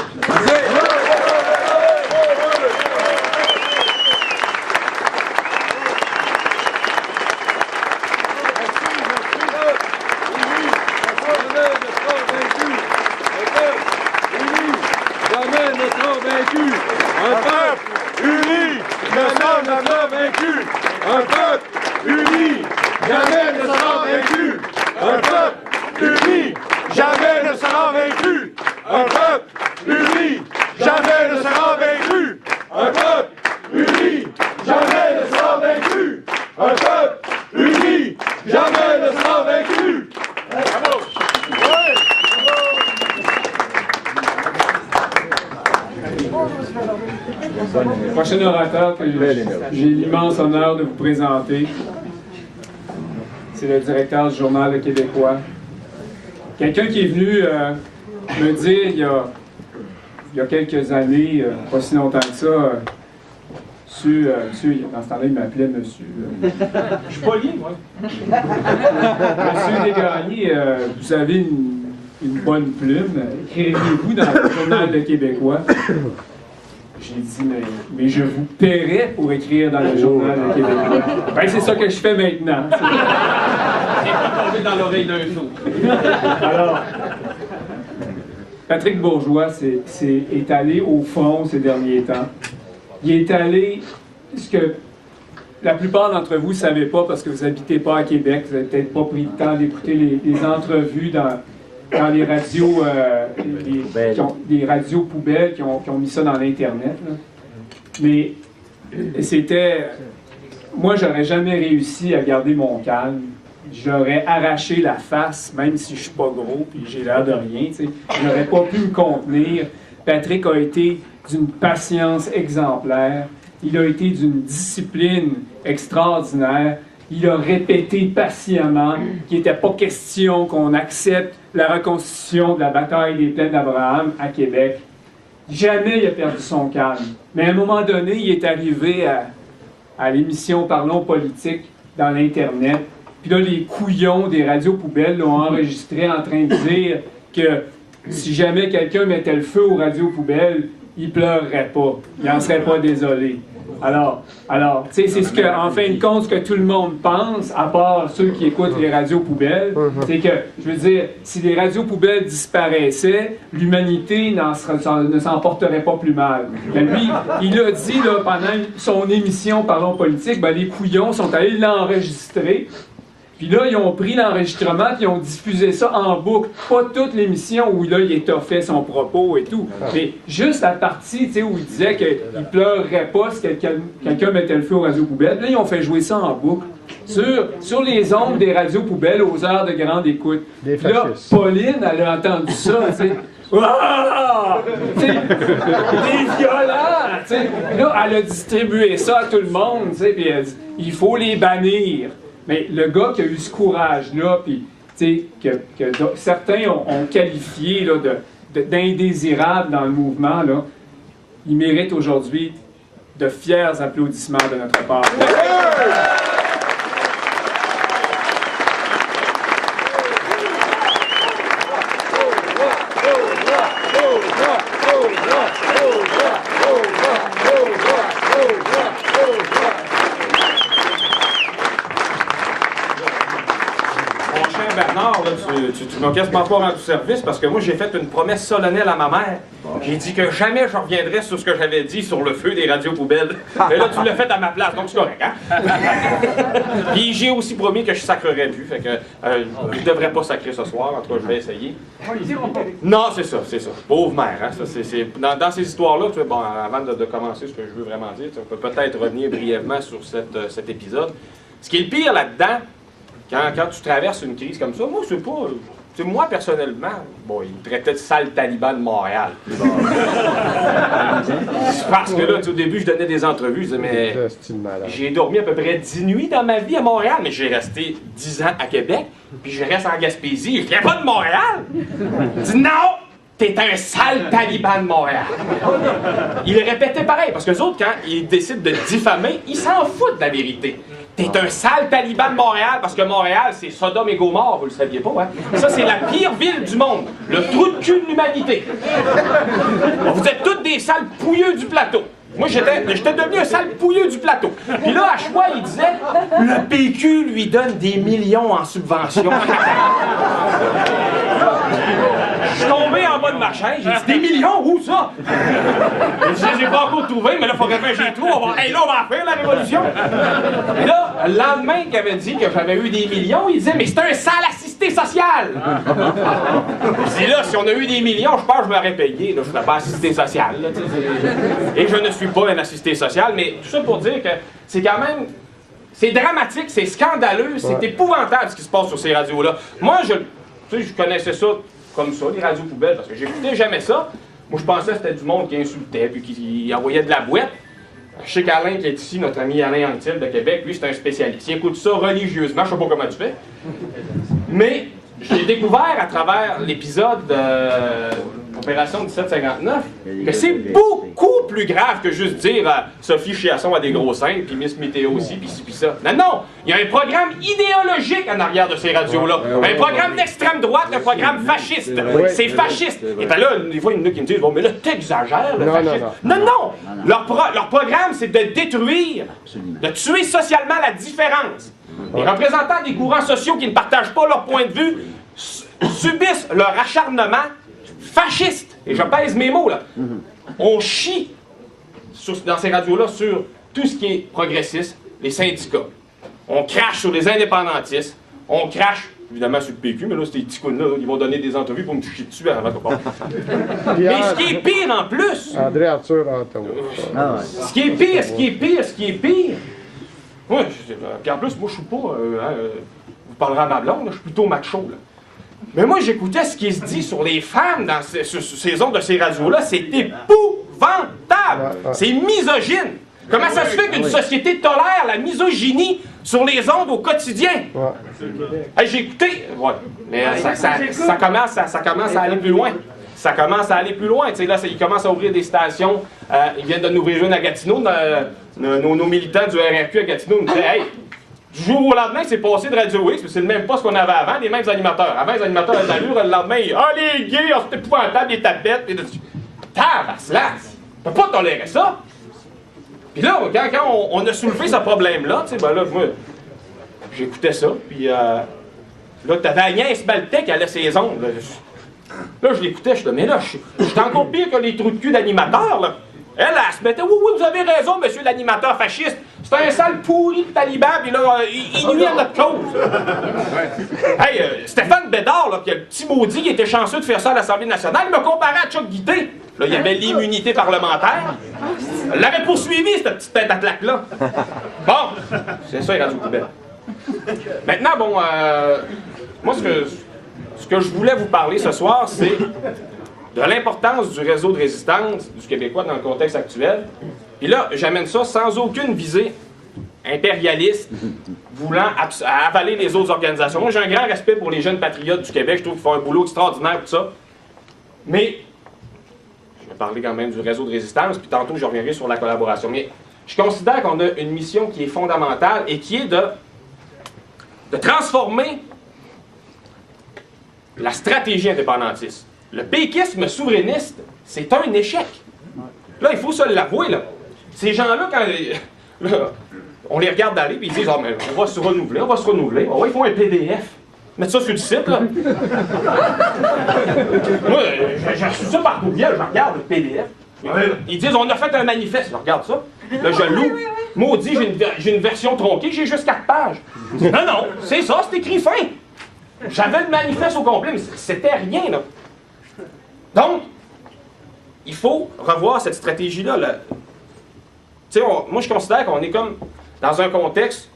Le prochain orateur que j'ai l'immense honneur de vous présenter, c'est le directeur du Journal Le Québécois. Quelqu'un qui est venu me dire il y a quelques années, pas si longtemps que ça, monsieur, dans ce temps-là, il m'appelait monsieur. Je suis pas lié, moi. Monsieur Desgagnés, vous avez une bonne plume. Écrivez-vous dans le Journal Le Québécois. J'ai dit, mais je vous paierai pour écrire dans le Journal Le Québécois. Ben, c'est ça que je fais maintenant. C'est dans l'oreille d'un autre. Alors, Patrick Bourgeois est allé au fond ces derniers temps. Il est allé, ce que la plupart d'entre vous ne savez pas parce que vous n'habitez pas à Québec, vous n'avez peut-être pas pris le temps d'écouter les entrevues dans les radios, des radios poubelles qui ont mis ça dans l'Internet. Là. Mais c'était... Moi, j'aurais jamais réussi à garder mon calme. J'aurais arraché la face, même si je suis pas gros puis j'ai l'air de rien. J'aurais pas pu me contenir. Patrick a été d'une patience exemplaire. Il a été d'une discipline extraordinaire. Il a répété patiemment qu'il n'était pas question qu'on accepte la reconstitution de la bataille des plaines d'Abraham à Québec. Jamais il a perdu son calme. Mais à un moment donné, il est arrivé à l'émission Parlons politique dans l'Internet. Puis là, les couillons des radios poubelles l'ont enregistré en train de dire que si jamais quelqu'un mettait le feu aux radios poubelles, il pleurerait pas. Il n'en serait pas désolé. Alors, tu sais, c'est ce que, en fin de compte, ce que tout le monde pense, à part ceux qui écoutent les radios poubelles, c'est que, je veux dire, si les radios poubelles disparaissaient, l'humanité ne s'en porterait pas plus mal. Mais lui, il a dit, là, pendant son émission Parlons politique, ben, les couillons sont allés l'enregistrer. Puis là, ils ont pris l'enregistrement et ils ont diffusé ça en boucle. Pas toute l'émission où là, il étoffait son propos et tout. Mais juste la partie où il disait qu'il ne pleurerait pas si quelqu'un mettait le feu aux radios poubelles. Là, ils ont fait jouer ça en boucle. Sur les ondes des radios poubelles aux heures de grande écoute. Puis là, Pauline, elle a entendu ça, tu sais. Ah! Des violents! T'sais. Là, elle a distribué ça à tout le monde, puis elle dit il faut les bannir. Mais le gars qui a eu ce courage-là, puis que certains ont qualifié là, d'indésirable dans le mouvement, là, il mérite aujourd'hui de fiers applaudissements de notre part. Bernard, là, tu m'as quasiment pas rendu service parce que moi j'ai fait une promesse solennelle à ma mère. J'ai dit que jamais je reviendrais sur ce que j'avais dit sur le feu des radios poubelles. Mais là tu l'as fait à ma place, donc c'est correct, hein? Puis j'ai aussi promis que je sacrerais plus, fait que je devrais pas sacrer ce soir, en tout cas je vais essayer. Non, c'est ça. Pauvre mère, hein? Ça, dans ces histoires-là, tu vois, bon, avant de commencer ce que je veux vraiment dire, on peut peut-être revenir brièvement sur cet épisode. Ce qui est le pire là-dedans, quand tu traverses une crise comme ça, moi, c'est pas... moi, personnellement, bon, il me traitait de sale taliban de Montréal. Parce que là, au début, je donnais des entrevues, je disais, mais j'ai dormi à peu près 10 nuits dans ma vie à Montréal, mais j'ai resté 10 ans à Québec, puis je reste en Gaspésie, je viens pas de Montréal! Je dis, non! T'es un sale taliban de Montréal. Il répétait pareil, parce que les autres, quand ils décident de diffamer, ils s'en foutent de la vérité. T'es un sale taliban de Montréal, parce que Montréal, c'est Sodome et Gomorrhe, vous le saviez pas, hein? Ça, c'est la pire ville du monde. Le trou de cul de l'humanité. Vous êtes tous des sales pouilleux du plateau. Moi, j'étais devenu un sale pouilleux du plateau. Puis là, à choix, il disait, le PQ lui donne des millions en subventions. Je suis tombé en bas de ma chaise, j'ai dit, des millions, où ça? J'ai pas encore trouvé, mais là, il faudrait que j'ai tout. On va en faire la révolution. Et là, le lendemain qu'il avait dit que j'avais eu des millions, il disait, mais c'est un sale assisté social. Je dis là, si on a eu des millions, je pense que je m'aurais payé. Là, je ne serais pas assisté social. Là, et je ne suis pas un assisté social, mais tout ça pour dire que c'est quand même... C'est dramatique, c'est scandaleux, c'est épouvantable ce qui se passe sur ces radios-là. Moi, je connaissais ça comme ça, les radios poubelles, parce que j'écoutais jamais ça. Moi, je pensais que c'était du monde qui insultait, puis qui envoyait de la boîte. Je sais qu'Alain, qui est ici, notre ami Alain Anctil de Québec, lui, c'est un spécialiste. Il écoute ça religieusement, je sais pas comment tu fais. Mais j'ai découvert à travers l'épisode Opération 1759 que c'est beaucoup plus grave que juste dire Sophie Chiasson a des gros seins, puis Miss Météo aussi, puis ci, puis ça. Non, non! Il y a un programme idéologique en arrière de ces radios-là. Un programme d'extrême droite, un programme fasciste. C'est fasciste. Et bien là, des fois, il y en a qui me disent bon, mais là, t'exagères, le fascisme. Non! Leur programme, c'est de détruire, de tuer socialement la différence. Les représentants des courants sociaux qui ne partagent pas leur point de vue subissent leur acharnement fasciste. Et je pèse mes mots, là. On chie dans ces radios-là sur tout ce qui est progressiste, les syndicats. On crache sur les indépendantistes. On crache, évidemment, sur le PQ, mais là, ces petits coups-là, ils vont donner des entrevues pour me toucher dessus avant qu'on parte. Mais ce qui est pire en plus... André Arthur Anton. Ce qui est pire... Oui, puis en plus, moi, je suis pas... vous parlerez à ma blonde, là, je suis plutôt macho, là. Mais moi, j'écoutais ce qui se dit sur les femmes sur ces ondes de ces radios-là. C'est épouvantable. C'est misogyne. Comment ça se fait qu'une société tolère la misogynie sur les ondes au quotidien? Hey, j'ai écouté... Ouais, mais ça commence à aller plus loin. Ça commence à aller plus loin. Tu sais, là, ils commencent à ouvrir des stations. Ils viennent de ouvrir une à Gatineau. Nos militants du RRQ à Gatineau nous disaient « Hey, du jour au lendemain, c'est passé de Radio X, c'est le même poste qu'on avait avant, les mêmes animateurs. Avant, les animateurs avaient l'allure, le lendemain, les gays, c'est épouvantable, les tapettes. Tabaslax! On peut pas tolérer ça! Puis là, quand on a soulevé ce problème-là, tu sais, ben là, moi, j'écoutais ça, puis là, t'avais Agnès Baltet qui allait ses ongles. Là, je l'écoutais, je disais, mais là, je suis encore pire que les trous de cul d'animateurs, là. Elle se mettait, oui, vous avez raison, monsieur l'animateur fasciste. C'est un sale pourri de taliban, puis là, il nuit à notre cause. Hey, Stéphane Bédard, là, qui a le petit maudit qui était chanceux de faire ça à l'Assemblée nationale, il m'a comparé à Chuck Guité. Là, il y avait l'immunité parlementaire. Elle l'avait poursuivi, cette petite tête à claque-là. Bon, c'est ça, il est rendu au poubelle. Maintenant, bon, moi, ce que je voulais vous parler ce soir, c'est de l'importance du réseau de résistance du Québécois dans le contexte actuel. Puis là, j'amène ça sans aucune visée impérialiste, voulant avaler les autres organisations. Moi, j'ai un grand respect pour les jeunes patriotes du Québec. Je trouve qu'ils font un boulot extraordinaire, tout ça. Mais, je vais parler quand même du réseau de résistance, puis tantôt, je reviendrai sur la collaboration. Mais je considère qu'on a une mission qui est fondamentale et qui est de transformer la stratégie indépendantiste. Le péquisme souverainiste, c'est un échec. Là, il faut se l'avouer, là. Ces gens-là, quand là, on les regarde aller, puis ils disent « Ah, mais on va se renouveler, on va se renouveler. Oh, » ils font un PDF. Mettre ça sur le site, là. Moi, j'ai reçu ça par courriel, je regarde le PDF. Ils disent « On a fait un manifeste. » Je regarde ça. Là, je l'ouvre. Maudit, j'ai une version tronquée, j'ai juste 4 pages. Non, non, c'est ça, c'est écrit fin. J'avais le manifeste au complet, mais c'était rien, là. Donc, il faut revoir cette stratégie-là. Là. Tu sais, moi, je considère qu'on est comme dans un contexte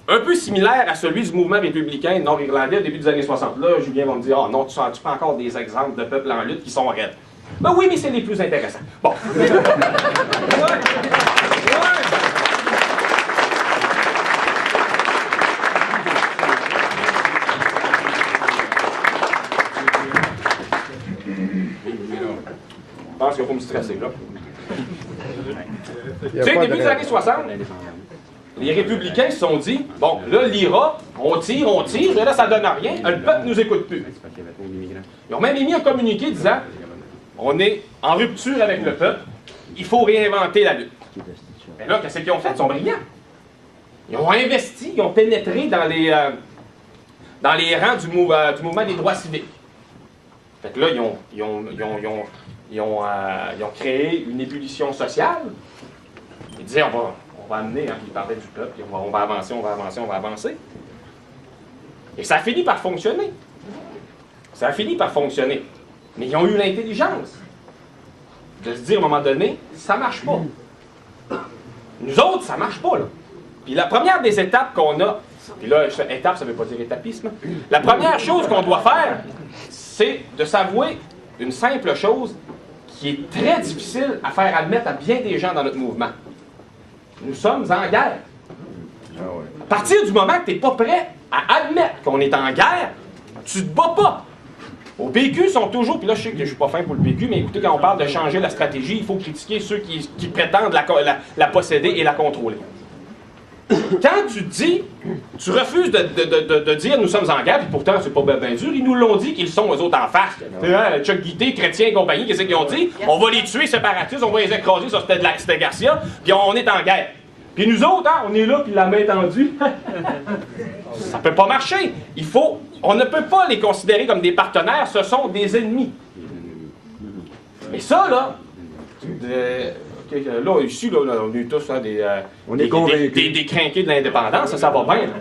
un peu similaire à celui du mouvement républicain nord-irlandais au début des années 60. Là, Julien va me dire « Ah non, tu prends encore des exemples de peuples en lutte qui sont raides. » Ben oui, mais c'est les plus intéressants. Bon. Je pense qu'il faut me stresser, là. Tu sais, début des années 60, les républicains se sont dit, bon, là, l'IRA, on tire, et là, ça donne rien, le peuple nous écoute plus. Ils ont même émis un communiqué disant, on est en rupture avec le peuple, il faut réinventer la lutte. Mais là, qu'est-ce qu'ils ont fait? Ils sont brillants. Ils ont investi, ils ont pénétré dans les rangs du mouvement des droits civiques. Fait que là, ils ont créé une ébullition sociale. Ils disaient, on va amener, ils parlaient du peuple, puis on va avancer. Et ça a fini par fonctionner. Mais ils ont eu l'intelligence de se dire, à un moment donné, ça marche pas. Nous autres, ça marche pas, là. Puis la première des étapes qu'on a, puis là, étape, ça ne veut pas dire étapisme, la première chose qu'on doit faire, c'est de s'avouer une simple chose qui est très difficile à faire admettre à bien des gens dans notre mouvement. Nous sommes en guerre. À partir du moment que tu n'es pas prêt à admettre qu'on est en guerre, tu te bats pas. Au PQ, sont toujours, puis là je sais que je ne suis pas fin pour le PQ, mais écoutez, quand on parle de changer la stratégie, il faut critiquer ceux qui prétendent la posséder et la contrôler. Quand tu refuses de dire nous sommes en guerre, puis pourtant c'est pas bien dur, ils nous l'ont dit qu'ils sont eux autres en face. Chuck Guité, Chrétien et compagnie, qu'est-ce qu'ils ont dit? On va les tuer séparatistes, on va les écraser, ça c'était Garcia, puis on est en guerre. Puis nous autres, hein, on est là, puis la main tendue. Ça peut pas marcher. On ne peut pas les considérer comme des partenaires, ce sont des ennemis. Mais ça, là, là, ici, là, on est tous hein, des crinqués de l'indépendance, ça va bien. Là.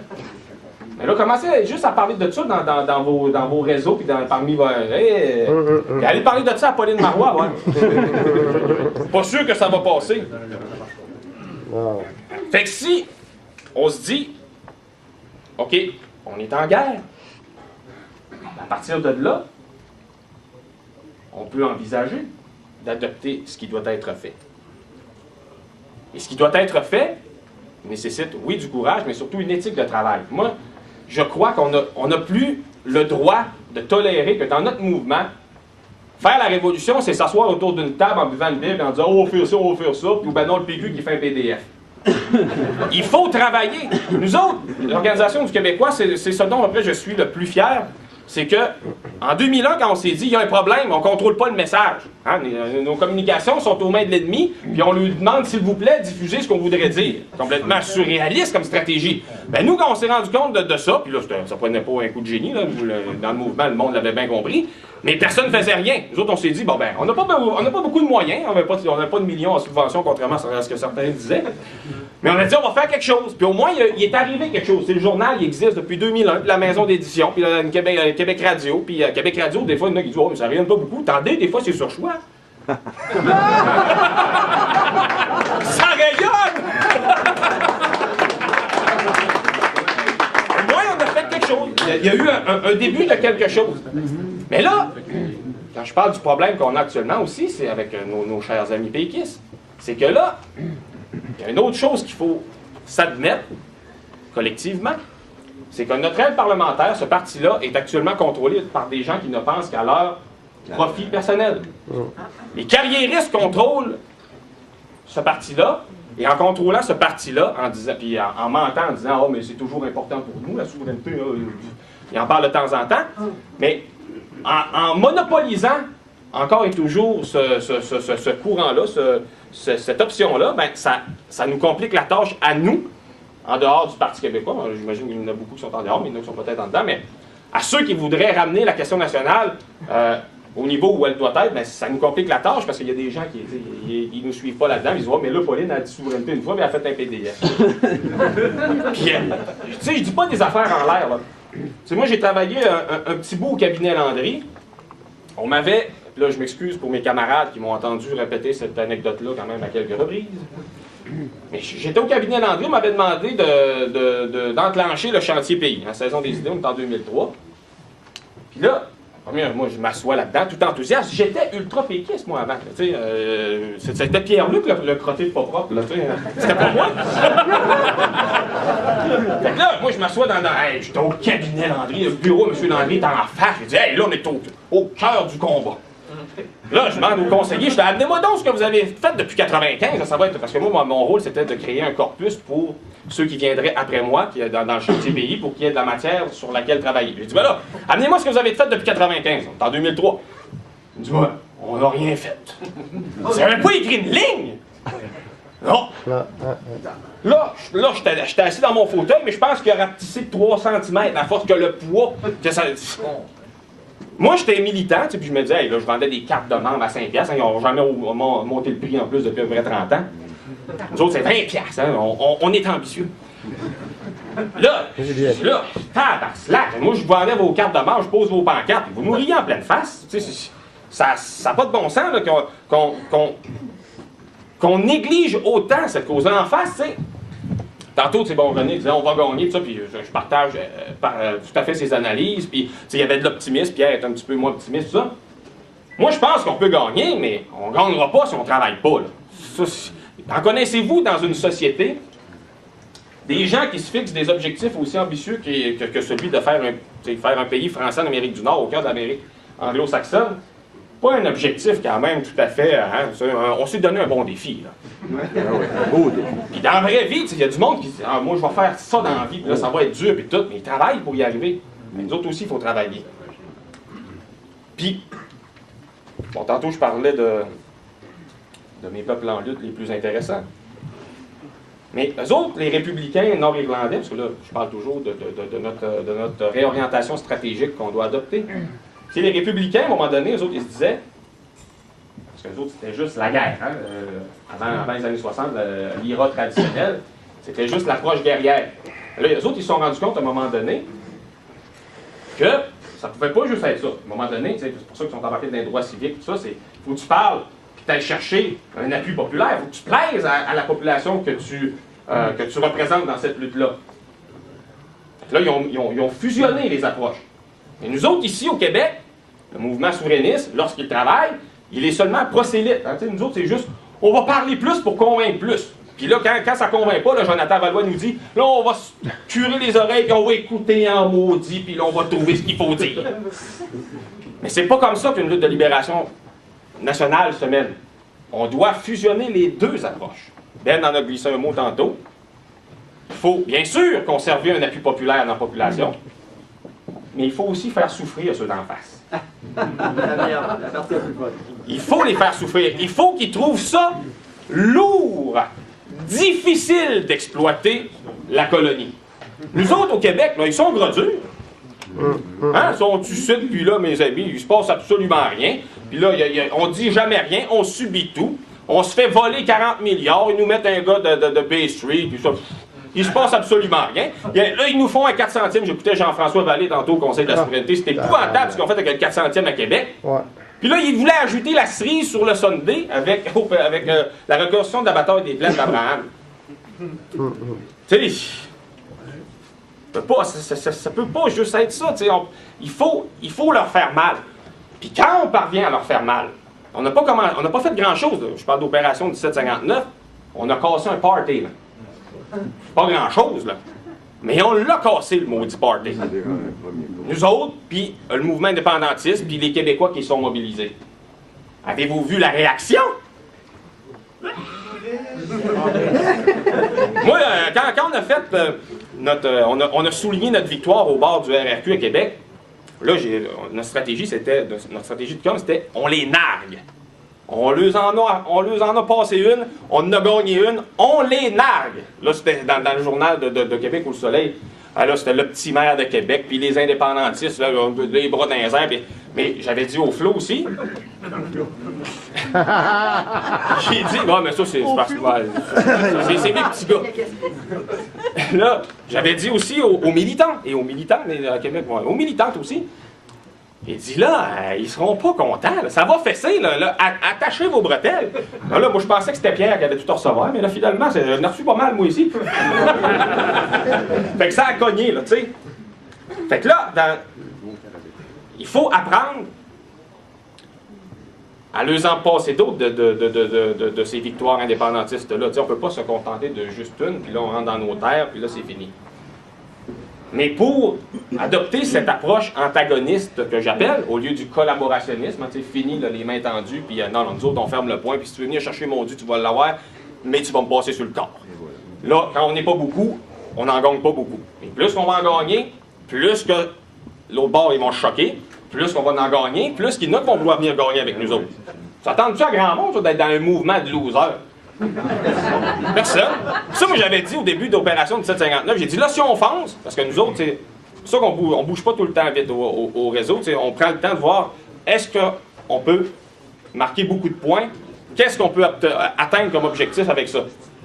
Mais là, commencez juste à parler de ça dans vos réseaux, puis parmi vos... allez parler de ça à Pauline Marois, ouais. Pas sûr que ça va passer. Fait que si on se dit, OK, on est en guerre, à partir de là, on peut envisager d'adopter ce qui doit être fait. Et ce qui doit être fait nécessite, oui, du courage, mais surtout une éthique de travail. Moi, je crois qu'on n'a plus le droit de tolérer que dans notre mouvement, faire la révolution, c'est s'asseoir autour d'une table en buvant une bible et en disant « Oh, on va faire ça, on va faire ça », ou ben non, le PQ qui fait un PDF. Il faut travailler. Nous autres, l'Organisation du Québécois, c'est ce dont après je suis le plus fier, c'est que en 2001, quand on s'est dit il y a un problème, on ne contrôle pas le message. Hein? Nos communications sont aux mains de l'ennemi, puis on lui demande, s'il vous plaît, diffuser ce qu'on voudrait dire. Complètement surréaliste comme stratégie. Ben nous, quand on s'est rendu compte de ça, puis là, ça prenait pas un coup de génie, là, dans le mouvement, le monde l'avait bien compris, mais personne ne faisait rien. Nous autres, on s'est dit, bon ben, on n'a pas beaucoup de moyens, on n'a pas de millions en subvention, contrairement à ce que certains disaient. Mais on a dit, on va faire quelque chose. Puis au moins, il est arrivé quelque chose. C'est le journal, il existe depuis 2001, puis la maison d'édition, puis Québec Radio. Puis Québec Radio, des fois, il y en a qui disent, oh, mais ça rayonne pas beaucoup. Attendez, des fois, c'est sur choix. Ça rayonne! Au moins, on a fait quelque chose. Il y a eu un début de quelque chose. Mais là, quand je parle du problème qu'on a actuellement aussi, c'est avec nos chers amis péquistes. C'est que là, il y a une autre chose qu'il faut s'admettre collectivement, c'est que notre aile parlementaire, ce parti-là, est actuellement contrôlé par des gens qui ne pensent qu'à leur profit personnel. Les carriéristes contrôlent ce parti-là, et en contrôlant ce parti-là, puis en mentant, en disant « Oh, mais c'est toujours important pour nous, la souveraineté, ils en parlent de temps en temps », mais en monopolisant encore et toujours ce courant-là, cette option-là, ben, ça nous complique la tâche à nous, en dehors du Parti québécois. J'imagine qu'il y en a beaucoup qui sont en dehors, mais il y en a qui sont peut-être en dedans, mais à ceux qui voudraient ramener la question nationale au niveau où elle doit être, ben, ça nous complique la tâche parce qu'il y a des gens qui ne nous suivent pas là-dedans. Ils disent « Oh, mais là, Pauline a dit souveraineté une fois, mais elle a fait un PDF. » Puis, tu sais, je dis pas des affaires en l'air, là. T'sais, moi, j'ai travaillé un petit bout au cabinet Landry. On m'avait... Là, je m'excuse pour mes camarades qui m'ont entendu répéter cette anecdote-là quand même à quelques reprises. Mais j'étais au cabinet Landry, on m'avait demandé d'enclencher le chantier pays. La saison des idées, on est en 2003. Puis là, moi, je m'assois là-dedans, tout enthousiaste. J'étais ultra péquiste, moi, avant. C'était Pierre-Luc, le crotté de pas propre. C'était pas moi. Fait que là, moi, je m'assois hey, j'étais au cabinet Landry, le bureau, M. Landry est en face. Je dis, hey, là, on est au cœur du combat. Là, je demande aux conseillers, je dis, amenez-moi donc ce que vous avez fait depuis 95. Ça va être, parce que moi, mon rôle, c'était de créer un corpus pour ceux qui viendraient après moi, dans le chantier pays, pour qu'il y ait de la matière sur laquelle travailler. J'ai dit, ben là, amenez-moi ce que vous avez fait depuis 95. On est en 2003. Il me dit, ouais, on n'a rien fait. Vous n'avez pas écrit une ligne? Non. Là, j'étais assis dans mon fauteuil, mais je pense qu'il a rapetissé de 3 cm à force que le poids. Que ça... Moi, j'étais militant, puis je me disais, hey, là, je vendais des cartes de membres à 5$. Hein, ils n'ont jamais monté le prix en plus depuis à peu près 30 ans. Nous autres, c'est 20$. Hein, on est ambitieux. Là, tabarnak, moi, je vendais vos cartes de membres, je pose vos pancartes, vous nous riez en pleine face. Ça n'a pas de bon sens là, qu'on néglige autant cette cause-là en face, tu sais. Tantôt, c'est bon, René disait on va gagner, tout ça, puis je partage tout à fait ses analyses, puis il y avait de l'optimisme, Pierre est un petit peu moins optimiste, tout ça. Moi, je pense qu'on peut gagner, mais on ne gagnera pas si on ne travaille pas. Là. En connaissez-vous dans une société des gens qui se fixent des objectifs aussi ambitieux que celui de faire un pays français en Amérique du Nord, au cœur de l'Amérique anglo-saxonne? Pas un objectif quand même tout à fait... Hein, on s'est donné un bon défi. Là. Puis dans la vraie vie, il y a du monde qui dit « moi, je vais faire ça dans la vie, puis là, ça va être dur, puis tout. » Mais ils travaillent pour y arriver. Mais nous autres aussi, il faut travailler. Puis, bon, tantôt, je parlais de mes peuples en lutte les plus intéressants. Mais eux autres, les républicains nord-irlandais, parce que là, je parle toujours de notre réorientation stratégique qu'on doit adopter. C'est les républicains, à un moment donné, eux autres, ils se disaient, parce que les autres, c'était juste la guerre, hein, avant les années 60, l'IRA traditionnel, c'était juste l'approche guerrière. Là, les autres, ils se sont rendus compte, à un moment donné, que ça ne pouvait pas juste être ça. À un moment donné, c'est pour ça qu'ils sont embarqués dans les droits civiques, tout ça, c'est, il faut que tu parles, puis tu ailles chercher un appui populaire, il faut que tu plaises à la population que tu représentes dans cette lutte-là. Là, ils ont fusionné les approches. Et nous autres, ici, au Québec, le mouvement souverainiste, lorsqu'il travaille, il est seulement prosélyte. Hein? Nous autres, c'est juste, on va parler plus pour convaincre plus. Puis là, quand ça ne convainc pas, là, Jonathan Valois nous dit, là, on va se curer les oreilles, puis on va écouter en maudit, puis là, on va trouver ce qu'il faut dire. Mais c'est pas comme ça qu'une lutte de libération nationale se mène. On doit fusionner les deux approches. Ben en a glissé un mot tantôt. Il faut, bien sûr, conserver un appui populaire dans la population, mais il faut aussi faire souffrir ceux d'en face. Il faut les faire souffrir. Il faut qu'ils trouvent ça lourd, difficile d'exploiter la colonie. Nous autres, au Québec, là, ils sont gros durs. Hein? Ils sont ici, puis là, mes amis, il se passe absolument rien. Puis là, on dit jamais rien, on subit tout. On se fait voler 40 milliards, ils nous mettent un gars de Bay Street, puis ça, il se passe absolument rien. Là, ils nous font un 4 centimes. J'écoutais Jean-François Vallée tantôt au Conseil de la souveraineté. C'était épouvantable ce qu'ils ont fait avec le 4 centimes à Québec. Ouais. Puis là, ils voulaient ajouter la cerise sur le Sunday avec la reconstruction de la bataille des plaines d'Abraham. Tu sais, ça peut pas juste être ça. Il faut leur faire mal. Puis quand on parvient à leur faire mal, on n'a pas fait grand-chose. Je parle d'opération 1759. On a cassé un party. Là. Pas grand-chose, là. Mais on l'a cassé, le maudit party. Nous autres, puis le mouvement indépendantiste, puis les Québécois qui sont mobilisés. Avez-vous vu la réaction? Moi, quand on a fait on a souligné notre victoire au bord du RRQ à Québec, là, notre stratégie de com, c'était on les nargue. On leur en a passé une, on en a gagné une, on les nargue. Là, c'était dans le journal de Québec au Soleil. Ah, là, c'était le petit maire de Québec, puis les indépendantistes, là, les bras dans les airs. Mais j'avais dit au Flo aussi. J'ai dit, non, mais ça, c'est parce que c'est mes petits gars. Là, j'avais dit aussi aux militants, et aux militants à Québec, aux militantes aussi. Il dit là, ils seront pas contents. Là. Ça va fesser, là, attachez vos bretelles. Là, moi, je pensais que c'était Pierre qui allait tout recevoir, mais là, finalement, j'en ai reçu pas mal, moi, ici. Fait que ça a cogné, là, tu sais. Fait que là, il faut apprendre à leur en passer d'autres de ces victoires indépendantistes-là. Tu sais, on peut pas se contenter de juste une, puis là, on rentre dans nos terres, puis là, c'est fini. Mais pour adopter cette approche antagoniste que j'appelle, au lieu du collaborationnisme, hein, fini là, les mains tendues, puis non, nous autres, on ferme le poing, puis si tu veux venir chercher mon Dieu, tu vas l'avoir, mais tu vas me passer sur le corps. Là, quand on n'est pas beaucoup, on n'en gagne pas beaucoup. Et plus qu'on va en gagner, plus que l'autre bord, ils vont choquer, plus qu'on va en gagner, plus qu'il y en a qui vont vouloir venir gagner avec nous autres. Ça tente-tu à grand monde, ça, d'être dans un mouvement de losers? Personne. Ça, moi, j'avais dit au début d'opération 1759, j'ai dit là, si on fonce, parce que nous autres, c'est ça qu'on bouge pas tout le temps vite au réseau, on prend le temps de voir est-ce qu'on peut marquer beaucoup de points, qu'est-ce qu'on peut atteindre comme objectif avec ça.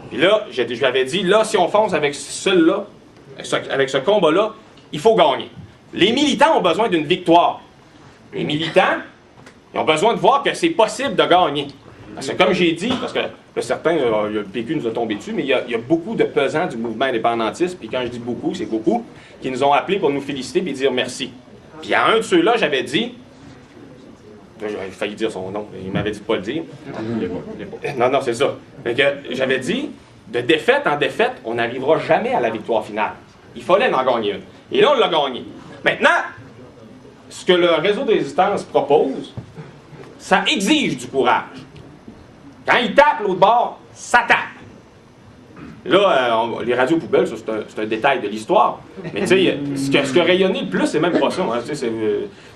Puis là, je lui avais dit là, si on fonce avec celui-là, avec ce combat-là, il faut gagner. Les militants ont besoin d'une victoire. Les militants, ils ont besoin de voir que c'est possible de gagner. Parce que comme j'ai dit, parce que certains, le PQ nous a tombé dessus, mais il y a beaucoup de pesants du mouvement indépendantiste, puis quand je dis beaucoup, c'est beaucoup, qui nous ont appelés pour nous féliciter et dire merci. Puis à un de ceux-là, j'avais dit, j'avais failli dire son nom, il m'avait dit de pas le dire. Non, c'est ça. J'avais dit, de défaite en défaite, on n'arrivera jamais à la victoire finale. Il fallait en gagner une. Et là, on l'a gagné. Maintenant, ce que le réseau de résistance propose, ça exige du courage. Quand il tape l'autre bord, ça tape. Là, les radios poubelles, ça, c'est un détail de l'histoire. Mais tu sais, ce que rayonnait le plus, c'est même pas ça. Hein,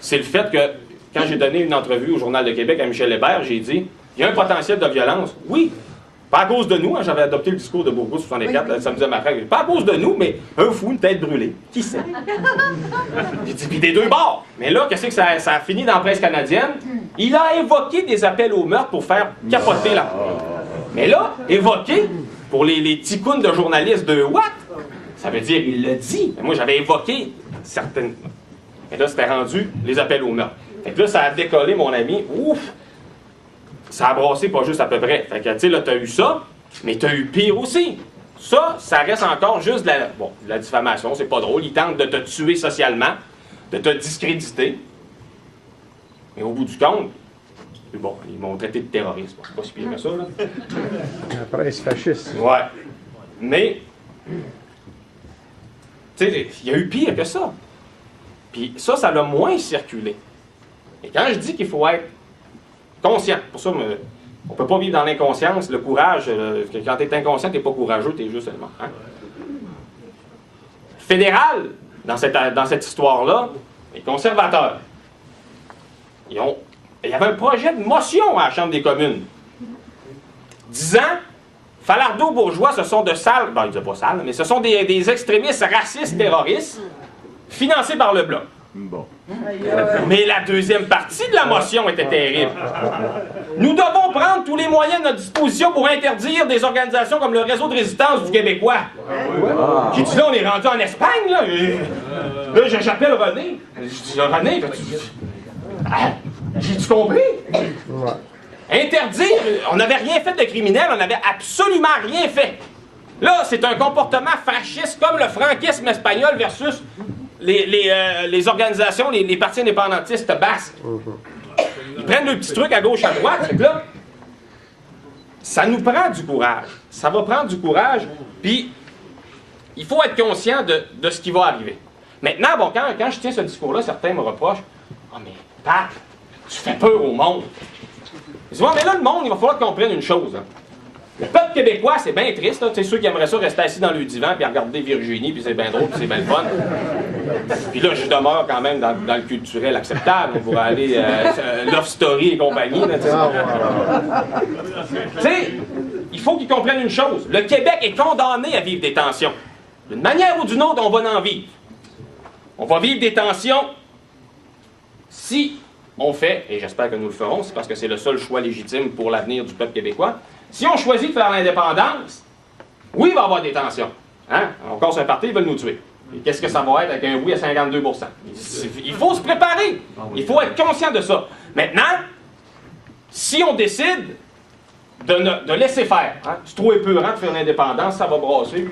c'est le fait que, quand j'ai donné une entrevue au Journal de Québec à Michel Hébert, j'ai dit, il y a un potentiel de violence. Oui, pas à cause de nous. Hein, j'avais adopté le discours de Bourgault 64 le samedi matin. Pas à cause de nous, mais un fou, une tête brûlée. Qui sait? J'ai dit, puis des deux bords. Mais là, qu'est-ce que ça a fini dans la presse canadienne? Il a évoqué des appels au meurtre pour faire capoter la... Mais là, évoqué, pour les ticounes de journalistes de Watt, ça veut dire il l'a dit. Mais moi, j'avais évoqué certaines... Et là, c'était rendu les appels au meurtre. Fait que là, ça a décollé, mon ami. Ouf! Ça a brassé pas juste à peu près. Fait que, tu sais, là, t'as eu ça, mais t'as eu pire aussi. Ça reste encore juste de la diffamation. C'est pas drôle. Ils tentent de te tuer socialement, de te discréditer. Mais au bout du compte, Puis bon, ils m'ont traité de terroriste. Bon, c'est pas si pire que ça, là. La presse fasciste. Ouais. Mais, tu sais, il y a eu pire que ça. Puis ça l'a moins circulé. Et quand je dis qu'il faut être conscient, pour ça, on ne peut pas vivre dans l'inconscience, le courage, quand tu es inconscient, tu n'es pas courageux, tu es juste seulement. Hein? Fédéral, dans cette histoire-là, les conservateurs, il y avait un projet de motion à la Chambre des communes disant Falardeau-Bourgeois, ce sont de sales, ben, ils disaient pas sales, mais ce sont des extrémistes racistes terroristes financés par le Bloc. Bon. Mais la deuxième partie de la motion était terrible. Nous devons prendre tous les moyens à notre disposition pour interdire des organisations comme le Réseau de résistance du Québécois. J'ai dit là, on est rendu en Espagne, là. Là, j'appelle René. Je dis, René, j'ai-tu compris? Interdire, on n'avait rien fait de criminel, on n'avait absolument rien fait. Là, c'est un comportement fasciste comme le franquisme espagnol versus les organisations, les partis indépendantistes basques. Ils prennent le petit truc à gauche, à droite. Fait que là, ça nous prend du courage. Ça va prendre du courage. Puis, il faut être conscient de ce qui va arriver. Maintenant, bon, quand je tiens ce discours-là, certains me reprochent « Ah, mais Pat, tu fais peur au monde. » Je dis « Ouais, mais là, le monde, il va falloir qu'on comprenne une chose. Hein. Le peuple québécois, c'est bien triste. Tu sais, ceux qui aimeraient ça rester assis dans le divan puis regarder Virginie, puis c'est bien drôle, puis c'est bien le fun. Puis là, je demeure quand même dans le culturel acceptable. On pourrait aller Love Story et compagnie. Tu sais, il faut qu'ils comprennent une chose. Le Québec est condamné à vivre des tensions. D'une manière ou d'une autre, on va en vivre. On va vivre des tensions si on fait, et j'espère que nous le ferons, c'est parce que c'est le seul choix légitime pour l'avenir du peuple québécois. Si on choisit de faire l'indépendance, oui, il va y avoir des tensions. Hein? On casse un parti, ils veulent nous tuer. Et qu'est-ce que ça va être avec un oui à 52%? Il faut se préparer. Il faut être conscient de ça. Maintenant, si on décide de laisser faire, hein? C'est trop épeurant de faire l'indépendance, ça va brasser.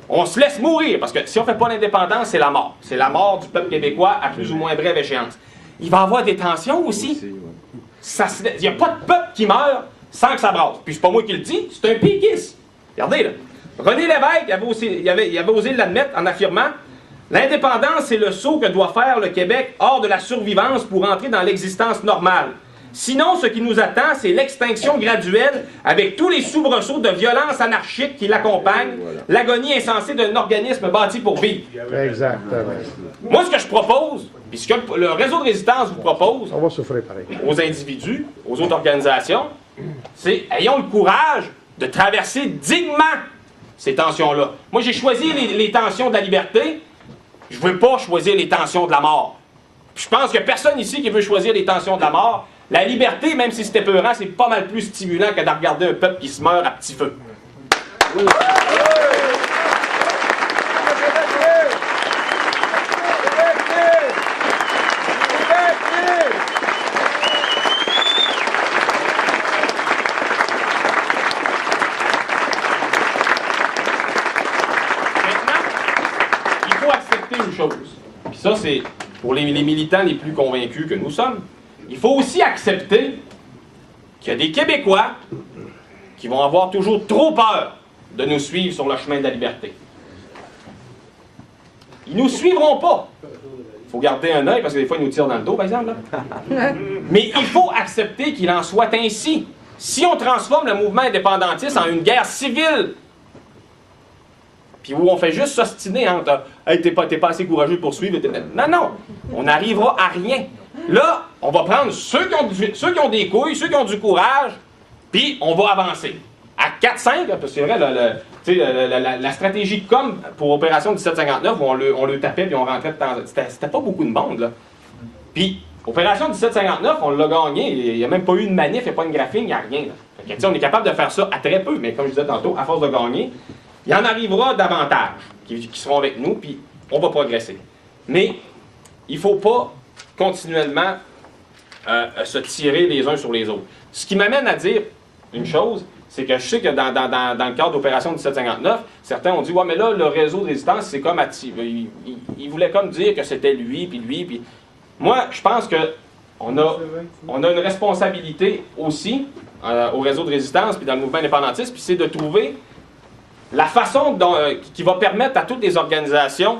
On se laisse mourir, parce que si on ne fait pas l'indépendance, c'est la mort. C'est la mort du peuple québécois à plus ou moins brève échéance. Il va y avoir des tensions aussi. Il n'y a pas de peuple qui meurt sans que ça brasse. Puis c'est pas moi qui le dis, c'est un péquiste. Regardez là. René Lévesque il avait osé l'admettre en affirmant « L'indépendance, c'est le saut que doit faire le Québec hors de la survivance pour entrer dans l'existence normale. Sinon, ce qui nous attend, c'est l'extinction graduelle avec tous les soubresauts de violence anarchique qui l'accompagnent, l'agonie insensée d'un organisme bâti pour vivre. » Exactement. Moi, ce que je propose, puis ce que le réseau de résistance vous propose, on va souffrir pareil, aux individus, aux autres organisations, c'est ayons le courage de traverser dignement ces tensions-là. Moi, j'ai choisi les tensions de la liberté. Je ne veux pas choisir les tensions de la mort. Puis je pense que personne ici qui veut choisir les tensions de la mort. La liberté, même si c'était peurant, c'est pas mal plus stimulant que de regarder un peuple qui se meurt à petit feu. Oui. Puis ça, c'est pour les militants les plus convaincus que nous sommes. Il faut aussi accepter qu'il y a des Québécois qui vont avoir toujours trop peur de nous suivre sur le chemin de la liberté. Ils ne nous suivront pas. Il faut garder un œil parce que des fois, ils nous tirent dans le dos, par exemple. Là. Mais il faut accepter qu'il en soit ainsi. Si on transforme le mouvement indépendantiste en une guerre civile, puis où on fait juste s'ostiner entre « Hey, t'es pas assez courageux pour suivre. » Non, non, on n'arrivera à rien. Là, on va prendre ceux qui ont des couilles, ceux qui ont du courage, puis on va avancer. À 4-5, parce que c'est vrai, la stratégie de com pour Opération 1759, où on le tapait puis on rentrait dedans, c'était pas beaucoup de monde, là. Puis, Opération 1759, on l'a gagné, il n'y a même pas eu de manif, il n'y a pas une graphine, il n'y a rien. Fait que, on est capable de faire ça à très peu, mais comme je disais tantôt, à force de gagner, il y en arrivera davantage qui seront avec nous, puis on va progresser. Mais il ne faut pas continuellement se tirer les uns sur les autres. Ce qui m'amène à dire une chose, c'est que je sais que dans le cadre d'Opération 1759, certains ont dit « Ouais, mais là, le réseau de résistance, c'est comme... » Il voulait comme dire que c'était lui, puis lui, puis... Moi, je pense que on a une responsabilité aussi au réseau de résistance puis dans le mouvement indépendantiste, puis c'est de trouver la façon qui va permettre à toutes les organisations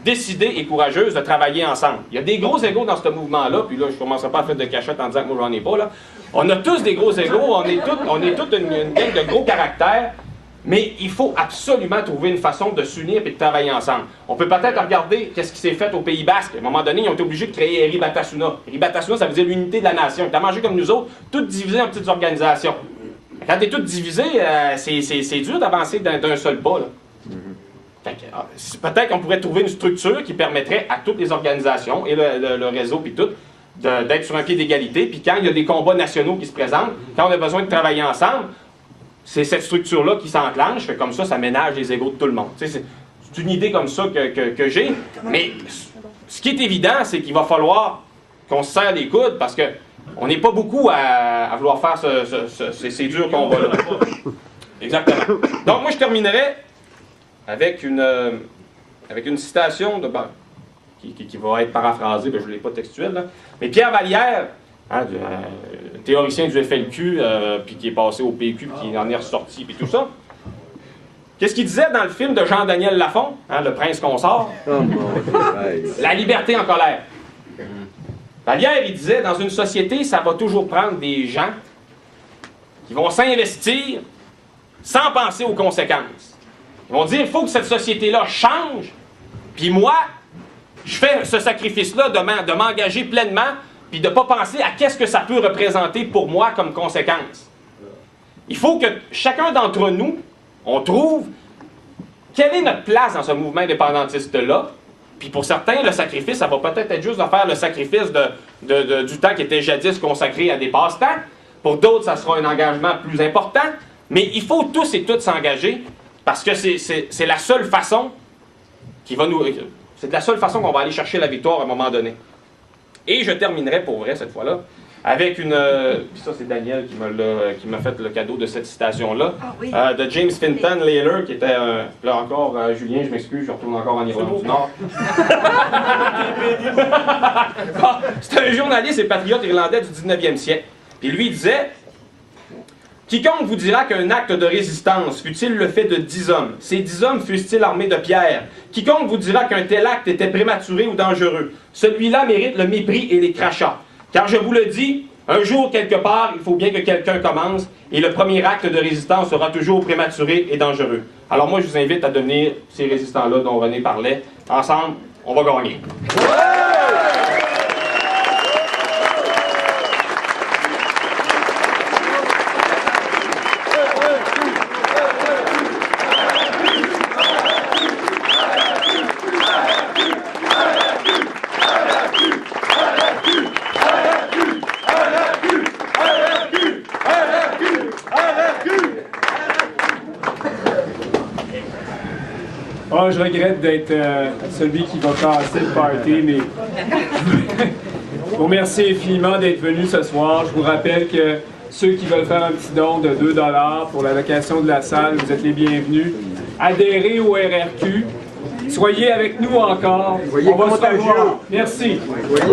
décidées et courageuses de travailler ensemble. Il y a des gros égos dans ce mouvement-là, puis là, je ne commencerai pas à faire de cachette en disant que moi, j'en ai pas, là. On a tous des gros égos, on est toute une gang de gros caractères, mais il faut absolument trouver une façon de s'unir et de travailler ensemble. On peut peut-être regarder qu'est-ce qui s'est fait au Pays Basque. À un moment donné, ils ont été obligés de créer Eribatasuna. Eribatasuna, ça veut dire l'unité de la nation. Ils ont mangé comme nous autres, toutes divisées en petites organisations. Quand tu es toutes divisées, c'est dur d'avancer d'un seul pas, là. Peut-être qu'on pourrait trouver une structure qui permettrait à toutes les organisations et le réseau puis tout d'être sur un pied d'égalité. Puis quand il y a des combats nationaux qui se présentent, quand on a besoin de travailler ensemble, c'est cette structure-là qui s'enclenche. Comme ça ménage les égos de tout le monde. C'est une idée comme ça que j'ai. Mais ce qui est évident, c'est qu'il va falloir qu'on se serre les coudes parce que on n'est pas beaucoup à vouloir faire ces durs combats-là. Exactement. Donc moi, je terminerai avec une citation qui va être paraphrasée, je ne l'ai pas textuelle, là. Mais Pierre Vallière, théoricien du FLQ, puis qui est passé au PQ, puis qui en est ressorti, puis tout ça, qu'est-ce qu'il disait dans le film de Jean-Daniel Lafont, Le Prince Consort? La liberté en colère. Vallière, il disait, dans une société, ça va toujours prendre des gens qui vont s'investir sans penser aux conséquences. Ils vont dire, il faut que cette société-là change, puis moi, je fais ce sacrifice-là de m'engager pleinement, puis de ne pas penser à qu'est-ce que ça peut représenter pour moi comme conséquence. Il faut que chacun d'entre nous, on trouve quelle est notre place dans ce mouvement indépendantiste-là. Puis pour certains, le sacrifice, ça va peut-être être juste de faire le sacrifice du temps qui était jadis consacré à des passe-temps. Pour d'autres, ça sera un engagement plus important. Mais il faut tous et toutes s'engager parce que c'est la seule façon qui va nous... C'est de la seule façon qu'on va aller chercher la victoire à un moment donné. Et je terminerai pour vrai cette fois-là avec une... Puis ça, c'est Daniel qui m'a fait le cadeau de cette citation-là. Ah, oui. De James Fintan Layler, qui était... là encore, Julien, je m'excuse, je retourne encore en Irlande du Nord. C'est un journaliste et patriote irlandais du 19e siècle. Puis lui, il disait... Quiconque vous dira qu'un acte de résistance fut-il le fait de 10 hommes, ces 10 hommes fussent-ils armés de pierres, quiconque vous dira qu'un tel acte était prématuré ou dangereux, celui-là mérite le mépris et les crachats. Car je vous le dis, un jour, quelque part, il faut bien que quelqu'un commence, et le premier acte de résistance sera toujours prématuré et dangereux. Alors moi, je vous invite à devenir ces résistants-là dont René parlait. Ensemble, on va gagner. Oh, je regrette d'être celui qui va casser le party, mais je vous remercie infiniment d'être venu ce soir. Je vous rappelle que ceux qui veulent faire un petit don de 2 $ pour la location de la salle, vous êtes les bienvenus. Adhérez au RRQ. Soyez avec nous encore. On va se revoir. Merci.